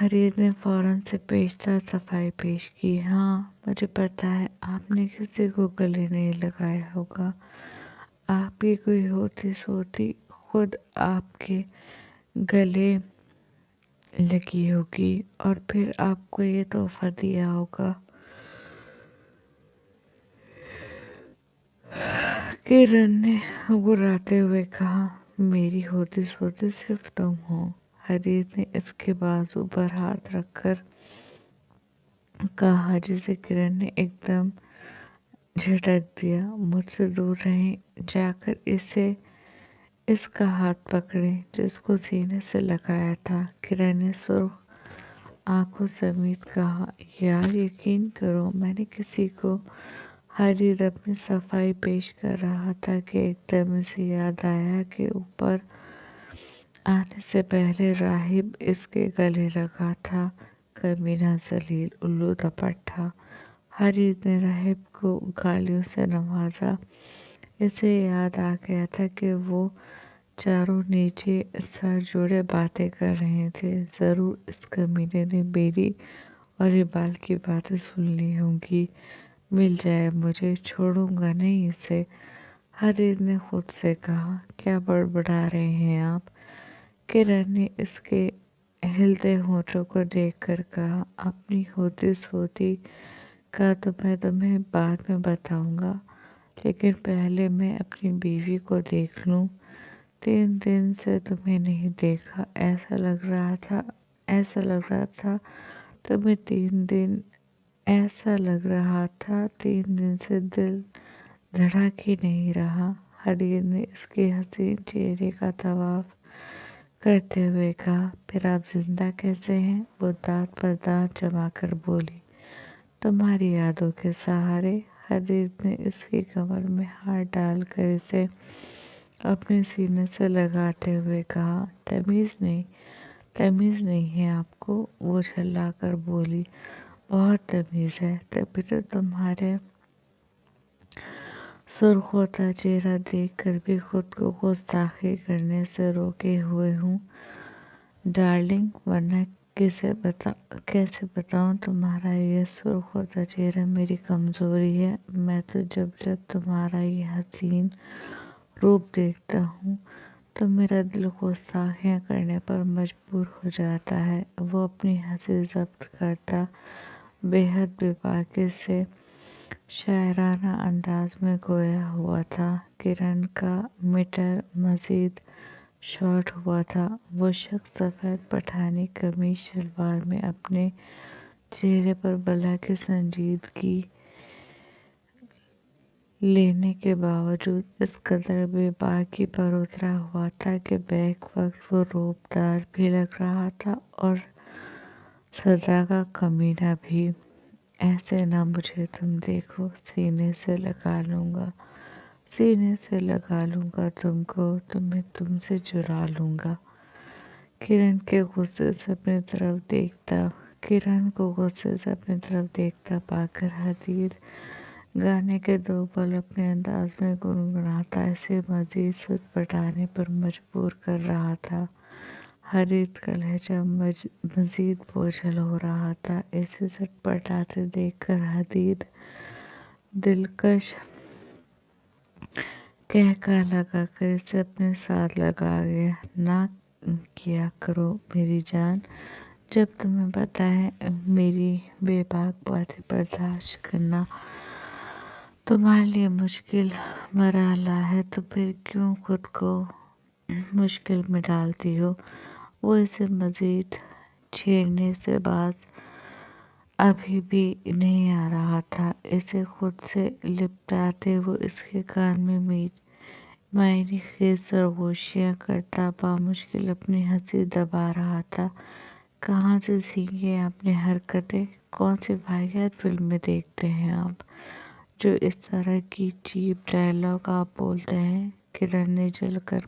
حریر نے فوراً سے پیشتر صفائی پیش کی۔ ہاں مجھے پتہ ہے، آپ نے کسی کو گلے نہیں لگایا ہوگا، آپ کی کوئی ہوتی سوتی خود آپ کے گلے لگی ہوگی اور پھر آپ کو یہ تحفہ دیا ہوگا۔ کرن نے گراتے ہوئے کہا، میری ہوتی سوتی صرف تم ہو۔ حریر نے اس کے بازو پر ہاتھ رکھ کر کہا، جسے کرن نے ایک دم جھٹک دیا۔ مجھ سے دور رہیں، جا کر اس کا ہاتھ پکڑیں جس کو سینے سے لگایا تھا۔ کرن نے سرخ آنکھوں سمیت کہا، یار یقین کرو میں نے کسی کو۔ حریر اپنی صفائی پیش کر رہا تھا کہ ایک دم اسے یاد آیا کہ اوپر آنے سے پہلے راہب اس کے گلے لگا تھا۔ کمینہ ذلیل الو دپٹ تھا۔ حریر نے راہب کو گالیوں سے نوازا۔ اسے یاد آ گیا تھا کہ وہ چاروں نیچے سر جوڑے باتیں کر رہے تھے۔ ضرور اس کمینے نے میری اور اقبال کی باتیں سن لی ہوں گی۔ مل جائے مجھے، چھوڑوں گا نہیں اسے۔ حریر نے خود سے کہا، کیا بڑبڑا رہے ہیں آپ؟ کرن نے اس کے ہلتے ہونٹوں کو دیکھ کر کہا، اپنی ہوتی سوتی کا تو میں تمہیں بعد میں بتاؤں گا، لیکن پہلے میں اپنی بیوی کو دیکھ لوں۔ 3 دن سے تمہیں نہیں دیکھا، ایسا لگ رہا تھا تمہیں 3 دن سے دل دھڑک ہی نہیں رہا۔ حریر نے اس کے حسین چہرے کا طواف کرتے ہوئے کہا، پھر آپ زندہ کیسے ہیں؟ وہ دانت پر دانت جما کر بولی، تمہاری یادوں کے سہارے۔ حریر نے اس کی کمر میں ہاتھ ڈال کر اسے اپنے سینے سے لگاتے ہوئے کہا، تمیز نہیں ہے آپ کو؟ وہ جھلا کر بولی، بہت تمیز ہے، تبھی تو تمہارے سرخ ہوتا چہرہ دیکھ کر بھی خود کو گستاخی کرنے سے روکے ہوئے ہوں ڈارلنگ، ورنہ کیسے بتاؤں تمہارا یہ سرخ ہوتا چہرہ میری کمزوری ہے۔ میں تو جب تمہارا یہ حسین روپ دیکھتا ہوں تو میرا دل گستاخیاں کرنے پر مجبور ہو جاتا ہے۔ وہ اپنی ہنسی ضبط کرتا بے حد بے باکی سے شاعرانہ انداز میں گویا ہوا تھا۔ کرن کا میٹر مزید شارٹ ہوا تھا۔ وہ شخص سفید پٹھانی قمیض شلوار میں اپنے چہرے پر بلا کی سنجیدگی لینے کے باوجود اس قدر بے باکی پر اترا ہوا تھا کہ بیک وقت وہ روپ دار بھی لگ رہا تھا اور سدا کا کمینہ بھی۔ ایسے نہ مجھے تم دیکھو، سینے سے لگا لوں گا تم کو، تمہیں تم سے چرا لوں گا۔ کرن کو غصے سے اپنی طرف دیکھتا پا کر حریر گانے کے 2 بول اپنے انداز میں گنگناتا اسے مزید سست پٹانے پر مجبور کر رہا تھا۔ حریر کا لہجہ مزید بوجھل ہو رہا تھا۔ اسے سٹپٹاتے دیکھ کر حریر دلکش قہقہہ لگا کر اسے اپنے ساتھ لگا گیا۔ نہ کیا کرو میری جان، جب تمہیں پتہ ہے میری بے باک باتیں برداشت کرنا تمہارے لیے مشکل مرحلہ ہے تو پھر کیوں خود کو مشکل میں ڈالتی ہو؟ وہ اسے مزید چھیڑنے سے باز ابھی بھی نہیں آ رہا تھا۔ اسے خود سے لپٹاتے وہ اس کے کان میں معنی خیز سرگوشیاں کرتا بامشکل اپنی ہنسی دبا رہا تھا۔ کہاں سے سیکھی ہیں آپ نے حرکتیں؟ کون سی واہیات فلمیں دیکھتے ہیں آپ جو اس طرح کی چیپ ڈائلاگ آپ بولتے ہیں؟ کرن نے جل کر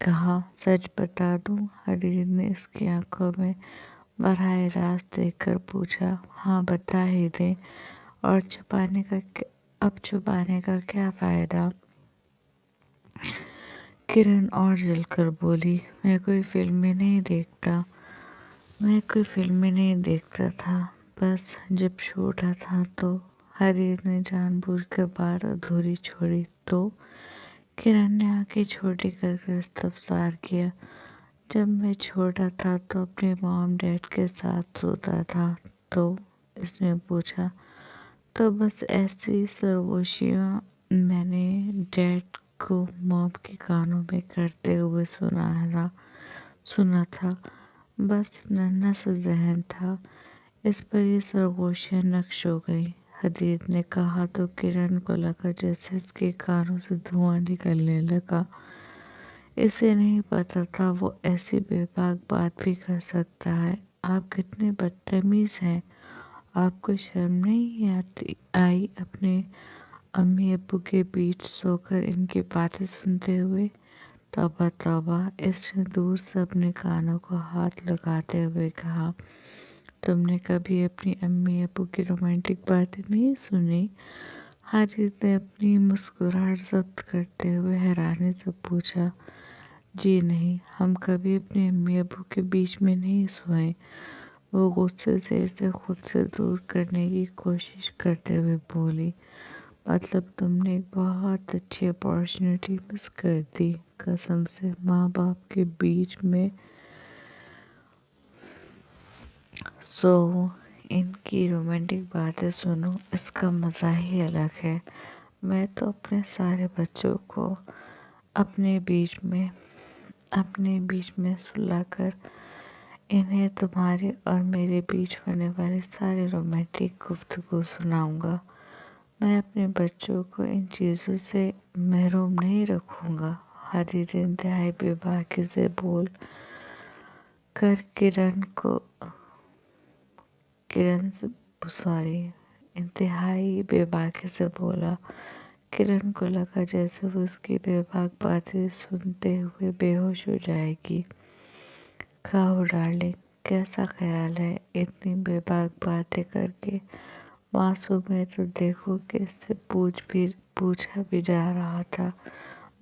کہا، سچ بتا دوں؟ حریر نے اس کی آنکھوں میں براہ راست دیکھ کر پوچھا، ہاں بتا ہی دیں، اور چھپانے کا کیا فائدہ؟ کرن اور جل کر بولی، میں کوئی فلمیں نہیں دیکھتا، میں کوئی فلمیں نہیں دیکھتا تھا، بس جب چھوٹا تھا تو حریر نے جان بوجھ کر بات ادھوری چھوڑی تو کرن نے آنکھیں چھوٹی کر کر استفسار کیا۔ جب میں چھوٹا تھا تو اپنے مام ڈیڈ کے ساتھ سوتا تھا، تو اس نے پوچھا۔ تو بس ایسی سرگوشیاں میں نے ڈیڈ کو مام کے کانوں میں کرتے ہوئے سنا تھا، بس ننھا سا ذہن تھا، اس پر یہ سرگوشیاں نقش ہو گئیں۔ حدید نے کہا تو کرن کو لگا جیسے اس کے کانوں سے دھواں نکلنے لگا۔ اسے نہیں پتا تھا وہ ایسی بے باک بات بھی کر سکتا ہے۔ آپ کتنے بدتمیز ہیں، آپ کو شرم نہیں آئی اپنے امی ابو کے بیچ سو کر ان کی باتیں سنتے ہوئے؟ توبہ توبہ، اس نے دور سے اپنے کانوں کو ہاتھ لگاتے ہوئے کہا۔ تم نے کبھی اپنی امی ابو کی رومانٹک باتیں نہیں سنی؟ حارث نے اپنی مسکراہٹ ضبط کرتے ہوئے حیرانی سے پوچھا۔ جی نہیں، ہم کبھی اپنے امی ابو کے بیچ میں نہیں سوئے۔ وہ غصے سے اسے خود سے دور کرنے کی کوشش کرتے ہوئے بولی۔ مطلب تم نے ایک بہت اچھی اپارچونیٹی مس کر دی، قسم سے ماں باپ کے بیچ میں سو ان کی رومانٹک باتیں سنو، اس کا مزہ ہی الگ ہے۔ میں تو اپنے سارے بچوں کو اپنے بیچ میں سلا کر انہیں تمہارے اور میرے بیچ ہونے والی ساری رومانٹک گفتگو سناؤں گا۔ میں اپنے بچوں کو ان چیزوں سے محروم نہیں رکھوں گا۔ حارث انتہائی بے باکی سے بول کر انتہائی بے باکی سے بولا۔ کرن کو لگا جیسے وہ اس کی بے باک باتیں سنتے ہوئے بے ہوش ہو جائے گی۔ کہو ڈارلنگ، کیسا خیال ہے؟ اتنی بے باک باتیں کر کے معصوم ہے تو دیکھو کہ اس سے پوچھا بھی جا رہا تھا۔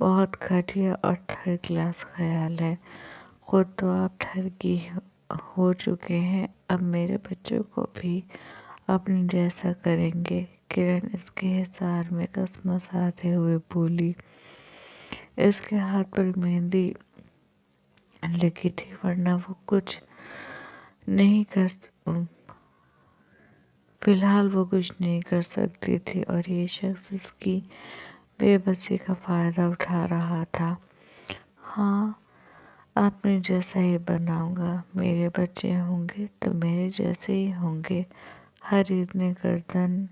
بہت گھٹیا اور تھرڈ کلاس خیال ہے۔ خود تو آپ ٹھرکی ہو چکے ہیں، اب میرے بچوں کو بھی اپنے جیسا کریں گے۔ کرن اس کے حصار میں کسمساتے ہوئے بولی۔ اس کے ہاتھ پر مہندی لگی تھی، ورنہ وہ کچھ نہیں فی الحال وہ کچھ نہیں کر سکتی تھی، اور یہ شخص اس کی بے بسی کا فائدہ اٹھا رہا تھا۔ ہاں، اپنے جیسا ہی بناؤں گا، میرے بچے ہوں گے تو میرے جیسے ہی ہوں گے۔ حارث نے گردن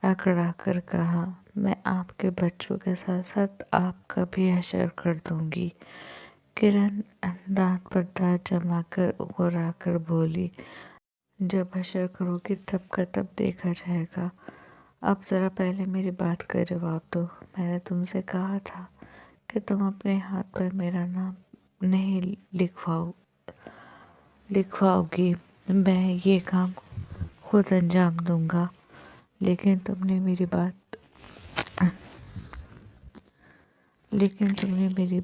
اکڑا کر کہا۔ میں آپ کے بچوں کے ساتھ ساتھ آپ کا بھی حشر کر دوں گی۔ کرن دانت پر دانت جما کر غرا کر بولی۔ جب حشر کرو گی تب کا تب دیکھا جائے گا، اب ذرا پہلے میری بات کا جواب دو۔ میں نے تم سے کہا تھا کہ تم اپنے ہاتھ پر میرا نام نہیں لکھواؤ گی، میں یہ کام خود انجام دوں گا، لیکن تم نے میری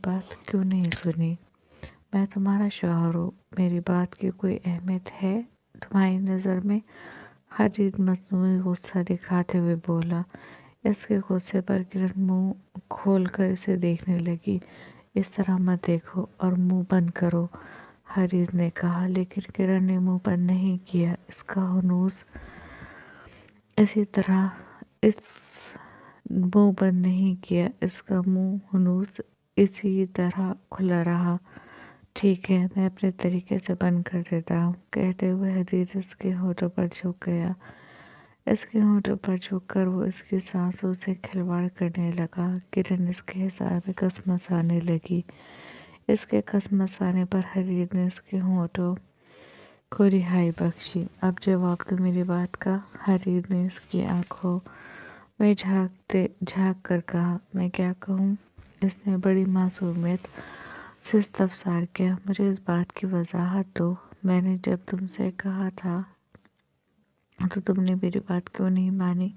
بات کیوں نہیں سنی؟ میں تمہارا شوہر ہوں، میری بات کی کوئی اہمیت ہے تمہاری نظر میں؟ حارث مصنوعی غصہ دکھاتے ہوئے بولا۔ اس کے غصے پر کرن منہ کھول کر اسے دیکھنے لگی۔ اس طرح مت دیکھو اور منہ بند کرو، حارث نے کہا، لیکن کرن نے منہ بند نہیں کیا۔ اس کا ہنوز اسی طرح کھلا رہا۔ ٹھیک ہے، میں اپنے طریقے سے بند کر دیتا ہوں، کہتے ہوئے حارث اس کے ہونٹوں پر جھک گیا۔ اس کے ہونٹوں پر جھک کر وہ اس کی سانسوں سے کھلواڑ کرنے لگا۔ کرن اس کے حصار میں کسمسانے لگی۔ اس کے کسمسانے پر حارث نے اس کے ہونٹوں کو رہائی بخشی۔ اب جواب دو میری بات کا، حارث نے اس کی آنکھوں میں جھانک کر کہا۔ میں کیا کہوں؟ اس نے بڑی معصومیت سے استفسار کیا۔ مجھے اس بات کی وضاحت دو، میں نے جب تم سے کہا تھا تو تم نے میری بات کیوں نہیں مانی؟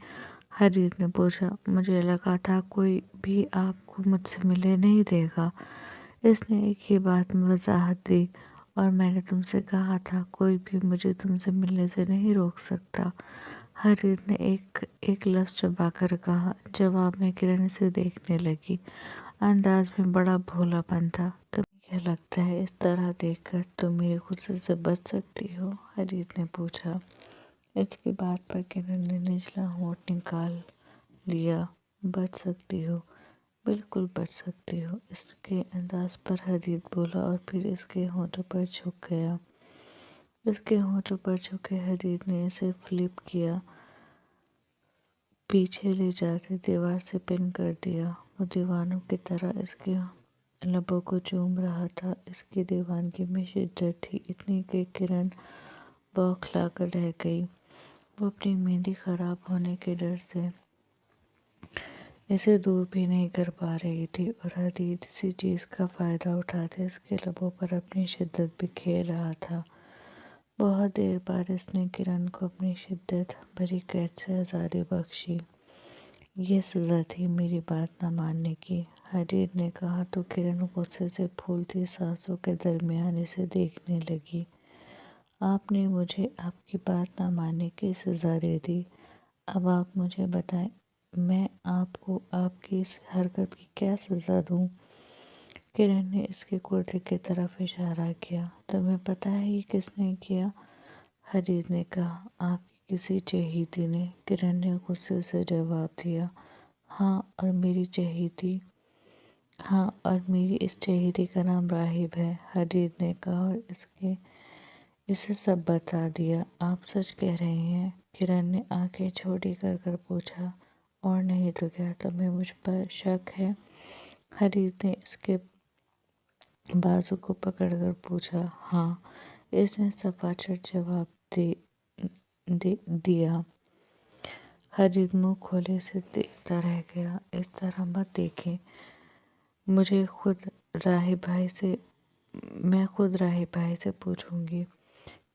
حارث نے پوچھا۔ مجھے لگا تھا کوئی بھی آپ کو مجھ سے ملنے نہیں دے گا۔ اس نے ایک ہی بات میں وضاحت دی۔ اور میں نے تم سے کہا تھا کوئی بھی مجھے تم سے ملنے سے نہیں روک سکتا۔ حریت نے ایک لفظ چبا کر کہا۔ جواب میں کرن اسے دیکھنے لگی۔ انداز میں بڑا بھولا پن تھا۔ تمہیں کیا لگتا ہے اس طرح دیکھ کر تم میرے غصے سے بچ سکتی ہو؟ حریت نے پوچھا۔ اس کی بات پر کرن نے نچلا ہونٹ نکال لیا۔ بچ سکتی ہو؟ بالکل بچ سکتی ہو، اس کے انداز پر حریت بولا اور پھر اس کے ہونٹوں پر جھک گیا۔ اس کے ہونٹوں پر جھکے حریت نے اسے فلپ کیا، پیچھے لے جاتے دیوار سے پن کر دیا۔ وہ دیوانوں کی طرح اس کے لبوں کو چوم رہا تھا۔ اس کی دیوانگی میں شدت تھی، اتنی کہ کرن بوکھلا کر رہ گئی۔ وہ اپنی مہندی خراب ہونے کے ڈر سے اسے دور بھی نہیں کر پا رہی تھی اور حدید اسی چیز کا فائدہ اٹھاتے اس کے لبوں پر اپنی شدت بکھیر رہا تھا۔ بہت دیر بعد اس نے کرن کو اپنی شدت بھری قید سے آزادی بخشی۔ یہ سزا تھی میری بات نہ ماننے کی، حدید نے کہا تو کرن غصے سے پھولتی سانسوں کے درمیان اسے دیکھنے لگی۔ آپ نے مجھے آپ کی بات نہ ماننے کی سزا دے دی، اب آپ مجھے بتائیں میں آپ کو آپ کی اس حرکت کی کیا سزا دوں؟ کرن نے اس کے کرتے کی طرف اشارہ کیا۔ تمہیں پتہ ہے یہ کس نے کیا؟ حدید نے کہا۔ آپ کی کسی چہیتی نے، کرن نے غصے سے جواب دیا۔ ہاں اور میری اس چہیتی کا نام راہب ہے، حدید نے کہا اور اسے سب بتا دیا۔ آپ سچ کہہ رہے ہیں؟ کرن نے آنکھیں چھوٹی کر کر پوچھا۔ اور نہیں تو کیا تمہیں مجھ پر شک ہے؟ حدید نے اس کے بازو کو پکڑ کر پوچھا۔ ہاں، اس نے صفا چٹ جواب دیا۔ حدید منہ کھولے سے دیکھتا رہ گیا۔ اس طرح مت دیکھیں، میں خود راہب بھائی سے پوچھوں گی،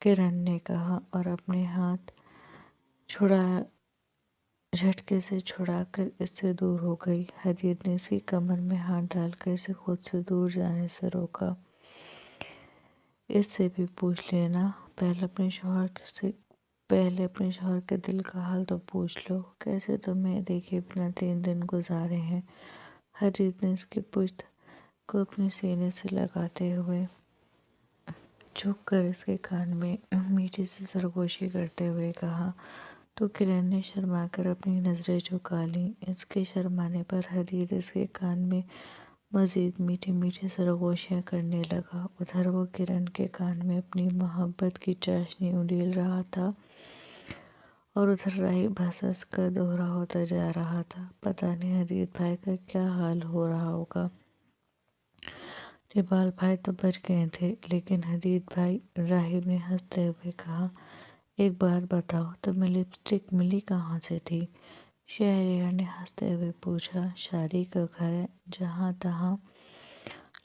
کرن نے کہا اور اپنے ہاتھ جھٹکے سے چھڑا کر اس سے دور ہو گئی۔ حدید نے اس کی کمر میں ہاتھ ڈال کر اسے خود سے دور جانے سے روکا۔ اس سے بھی پوچھ لینا، پہلے اپنے شوہر کے دل کا حال تو پوچھ لو، کیسے تمہیں دیکھے بنا 3 دن گزارے ہیں؟ حدید نے اس کی پشت کو اپنے سینے سے لگاتے ہوئے جھک کر اس کے کان میں میٹھی سی سرگوشی کرتے ہوئے کہا۔ تو کرن نے شرما کر اپنی نظریں جھکا لیں۔ اس کے شرمانے پر حدید اس کے کان میں مزید میٹھی میٹھی سرگوشیاں کرنے لگا۔ ادھر وہ کرن کے کان میں اپنی محبت کی چاشنی اونڈیل رہا تھا اور ادھر راہب ہنس ہنس کر دوہرا ہوتا جا رہا تھا۔ پتہ نہیں حدید بھائی کا کیا حال ہو رہا ہوگا۔ ربال بھائی تو بچ گئے تھے، لیکن حدید بھائی، راہب نے ہنستے ہوئے کہا، ایک بات بتاؤ، تمہیں لپسٹک ملی کہاں سے تھی؟ شہریار نے ہنستے ہوئے پوچھا۔ شادی کا گھر ہے، جہاں تہاں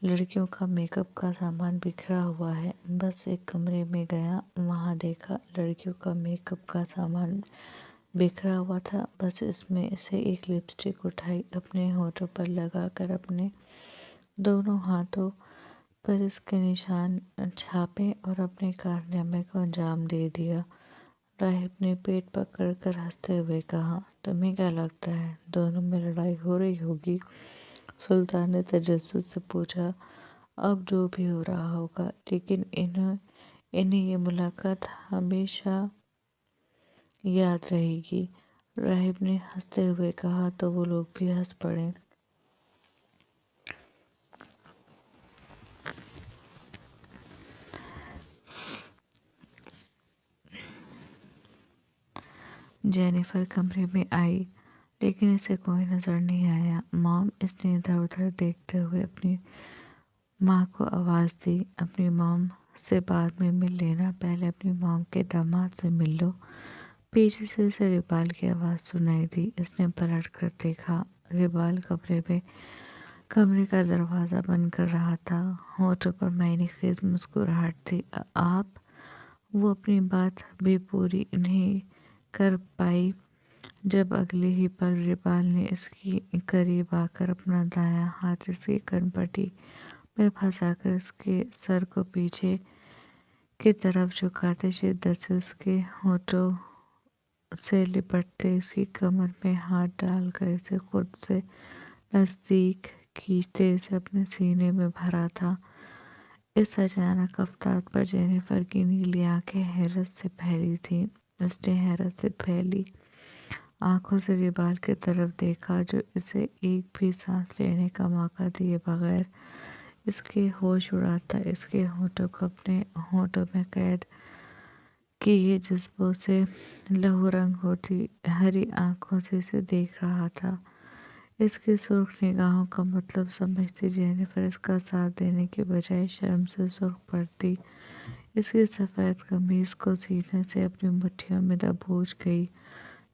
لڑکیوں کا میک اپ کا سامان بکھرا ہوا ہے، بس ایک کمرے میں گیا، وہاں دیکھا لڑکیوں کا میک اپ کا سامان بکھرا ہوا تھا، بس اس میں سے ایک لپسٹک اٹھائی، اپنے ہونٹوں پر لگا کر اپنے دونوں ہاتھوں پر اس کے نشان چھاپے اور اپنے کارنامے کو انجام دے دیا۔ راہب نے پیٹ پکڑ کر ہنستے ہوئے کہا، تمہیں کیا لگتا ہے دونوں میں لڑائی ہو رہی ہوگی؟ سلطان نے تجسس سے پوچھا۔ اب جو بھی ہو رہا ہوگا، لیکن انہیں یہ ملاقات ہمیشہ یاد رہے گی، راہب نے ہنستے ہوئے کہا تو وہ لوگ بھی ہنس پڑے۔ جینیفر کمرے میں آئی، لیکن اسے کوئی نظر نہیں آیا۔ مام، اس نے ادھر ادھر دیکھتے ہوئے اپنی ماں کو آواز دی۔ اپنی مام سے بعد میں مل لینا، پہلے اپنی مام کے داماد سے مل لو۔ پیچھے سے اسے ربال کی آواز سنائی دی۔ اس نے پلٹ کر دیکھا، ربال کمرے کا دروازہ بند کر رہا تھا، ہونٹوں پر معنی خیز مسکراہٹ تھی۔ آپ؟ وہ اپنی بات بھی پوری نہیں کر پائی جب اگلے ہی پل ربال نے اس کی قریب آ کر اپنا دایاں ہاتھ اس کی کن پٹی میں پھنسا کر اس کے سر کو پیچھے کی طرف جھکاتے شدت سے اس کے ہونٹوں سے لپٹتے، اس کی کمر میں ہاتھ ڈال کر اسے خود سے نزدیک کھینچتے، اسے اپنے سینے میں بھرا تھا۔ اس اچانک افتاد پر جینیفر کی نیلی آنکھیں حیرت سے پھیلی تھیں۔ اس نے حیرت سے پھیلی آنکھوں سے ریبال کی طرف دیکھا، جو اسے ایک بھی سانس لینے کا موقع دیے بغیر اس کے ہوش اڑاتا، اس کے ہونٹوں کو اپنے ہونٹوں میں قید کیے جذبوں سے لہو رنگ ہوتی ہری آنکھوں سے اسے دیکھ رہا تھا۔ اس کی سرخ نگاہوں کا مطلب سمجھتی جینیفر اس کا ساتھ دینے کے بجائے شرم سے سرخ پڑتی، اس کی سفید قمیض کو سینے سے اپنی مٹھیوں میں دبوچ گئی۔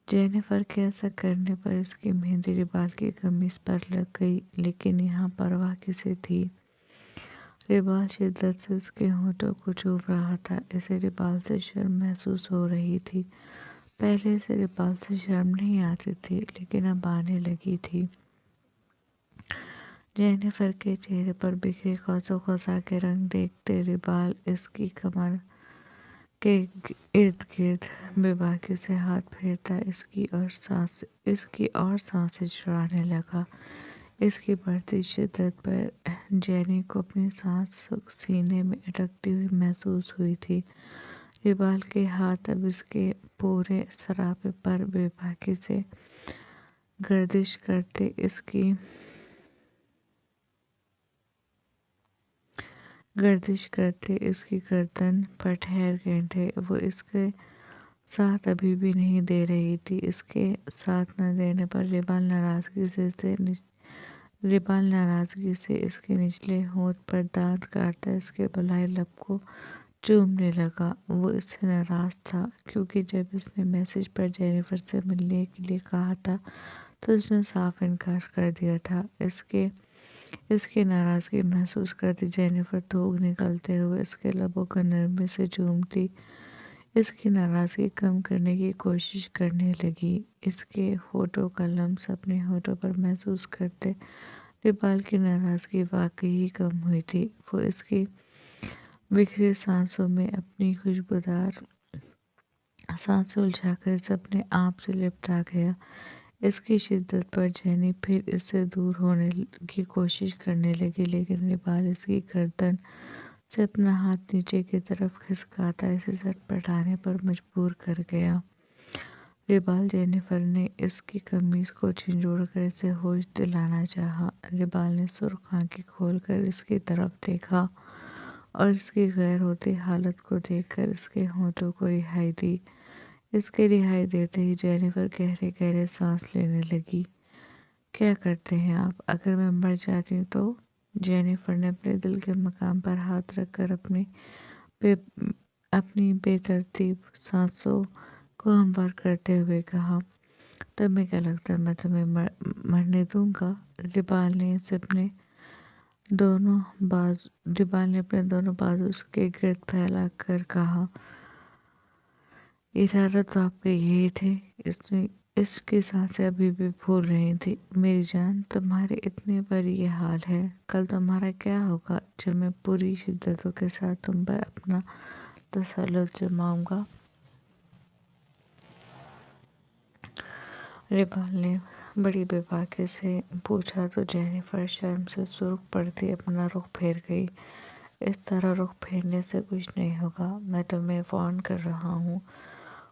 جینیفر کے ایسا کرنے پر اس کی مہندی ریبال کی قمیض پر لگ گئی، لیکن یہاں پرواہ کسے تھی؟ ریبال شدت سے اس کے ہونٹوں کو چوم رہا تھا، اسے ریبال سے شرم محسوس ہو رہی تھی۔ پہلے اسے ریبال سے شرم نہیں آتی تھی، لیکن اب آنے لگی تھی۔ جینیفر کے چہرے پر بکھرے قوس و قزح کے رنگ دیکھتے ریبال اس کی کمر کے ارد گرد بے باکی سے ہاتھ پھیرتا، اس کی اور سانسیں چڑھانے لگا۔ اس کی بڑھتی شدت پر جینی کو اپنی سانس سینے میں اٹکتی ہوئی محسوس ہوئی تھی۔ ریبال کے ہاتھ اب اس کے پورے سراپے پر بے باکی سے گردش کرتے اس کی گردن پر ٹھہر گئے تھے۔ وہ اس کے ساتھ ابھی بھی نہیں دے رہی تھی۔ اس کے ساتھ نہ دینے پر ریبال ناراضگی سے اس کے نچلے ہونٹ پر دانت کاٹتا اس کے بالائی لب کو چومنے لگا۔ وہ اس سے ناراض تھا، کیونکہ جب اس نے میسج پر جینیفر سے ملنے کے لیے کہا تھا تو اس نے صاف انکار کر دیا تھا۔ اس کی ناراضگی محسوس کرتی جینیفر تھوک نکلتے ہوئے اس کے لبوں کو نرمی سے چومتی، اس کی ناراضگی کم کرنے کی کوشش کرنے لگی۔ اس کے ہونٹوں کا لمس اپنے ہونٹوں پر محسوس کرتے ریبال کی ناراضگی واقعی کم ہوئی تھی۔ وہ اس کی بکھری سانسوں میں اپنی خوشبودار سانسیں الجھا کر اسے اپنے آپ سے لپٹا گیا۔ اس کی شدت پر جینی پھر اس سے دور ہونے کی کوشش کرنے لگی، لیکن ریبال اس کی گردن سے اپنا ہاتھ نیچے کی طرف کھسکاتا اسے سٹپٹانے پر مجبور کر گیا۔ ریبال جینیفر نے اس کی قمیض کو جھنجھوڑ کر اسے ہوش دلانا چاہا۔ ریبال نے سرخ آنکھیں کھول کر اس کی طرف دیکھا اور اس کی غیر ہوتی حالت کو دیکھ کر اس کے ہونٹوں کو رہائی دی۔ اس کے رہائی دیتے ہی جینیفر گہرے گہرے سانس لینے لگی۔ کیا کرتے ہیں آپ؟ اگر میں مر جاتی ہوں تو؟ جینیفر نے اپنے دل کے مقام پر ہاتھ رکھ کر اپنی بے ترتیب سانسوں کو ہموار کرتے ہوئے کہا۔ تمہیں کیا لگتا ہے میں تمہیں مرنے دوں گا؟ ریبال نے اپنے دونوں بازو اس کے گرد پھیلا کر کہا۔ ارادہ تو آپ کے یہی تھے؟ اس کی سانسیں ابھی بھی پھول رہی تھیں۔ میری جان، تمہارے اتنے پر یہ حال ہے، کل تمہارا کیا ہوگا جب میں پوری شدتوں کے ساتھ تم پر اپنا تسلط جماؤں گا؟ ریبال نے بڑی بے باکی سے پوچھا تو جینیفر شرم سے سرخ پڑتی اپنا رخ پھیر گئی۔ اس طرح رخ پھیرنے سے کچھ نہیں ہوگا، میں تمہیں وارن کر رہا ہوں،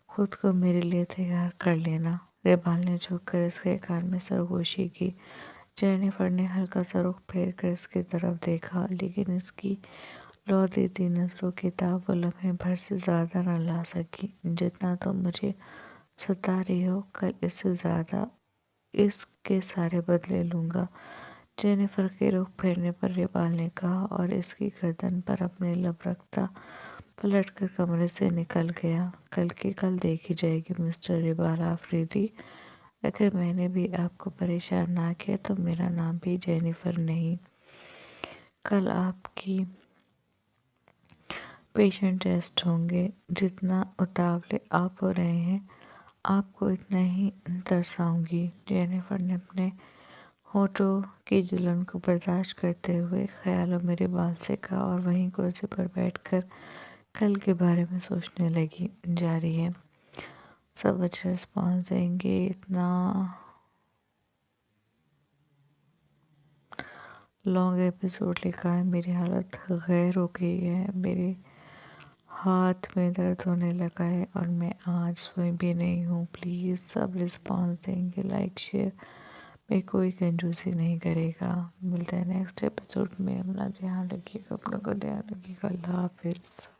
خود کو میرے لیے تیار کر لینا۔ ریبال نے جھک کر اس کے کان میں سرگوشی کی۔ جینیفر نے ہلکا سا رخ پھیر کر اس کی طرف دیکھا، لیکن اس کی لو دیتی نظروں کی تاب وہ لمحے بھر سے زیادہ نہ لا سکی۔ جتنا تم مجھے ستا رہی ہو، کل اس سے زیادہ اس کے سارے بدلے لوں گا۔ جینیفر کے رخ پھیرنے پر ریبال نے کہا اور اس کی گردن پر اپنے لب رکھتا پلٹ کر کمرے سے نکل گیا۔ کل کی کل دیکھی جائے گی مسٹر ریبال آفریدی۔ اگر میں نے بھی آپ کو پریشان نہ کیا تو میرا نام بھی جینیفر نہیں۔ کل آپ کی پیشنٹ ٹیسٹ ہوں گے۔ جتنا اتاولے آپ ہو رہے ہیں، آپ کو اتنا ہی ترساؤں گی۔ جینیفر نے اپنے ہونٹوں کی جلن کو برداشت کرتے ہوئے خیالوں میں ریبال سے کہا اور وہیں کرسی پر بیٹھ کر کل کے بارے میں سوچنے لگی جا رہی ہے. سب اچھا رسپانس دیں گے. اتنا لانگ ایپیسوڈ لکھا ہے. میری حالت غیر ہو گئی ہے. میرے ہاتھ میں درد ہونے لگا ہے اور میں آج سوئی بھی نہیں ہوں. پلیز سب رسپانس دیں گے. لائک شیئر میں کوئی کنجوسی نہیں کرے گا. ملتے ہیں نیکسٹ ایپیسوڈ میں. اپنا دھیان رکھیے گا. اپنا کو دھیان رکھیے گا. اللہ حافظ.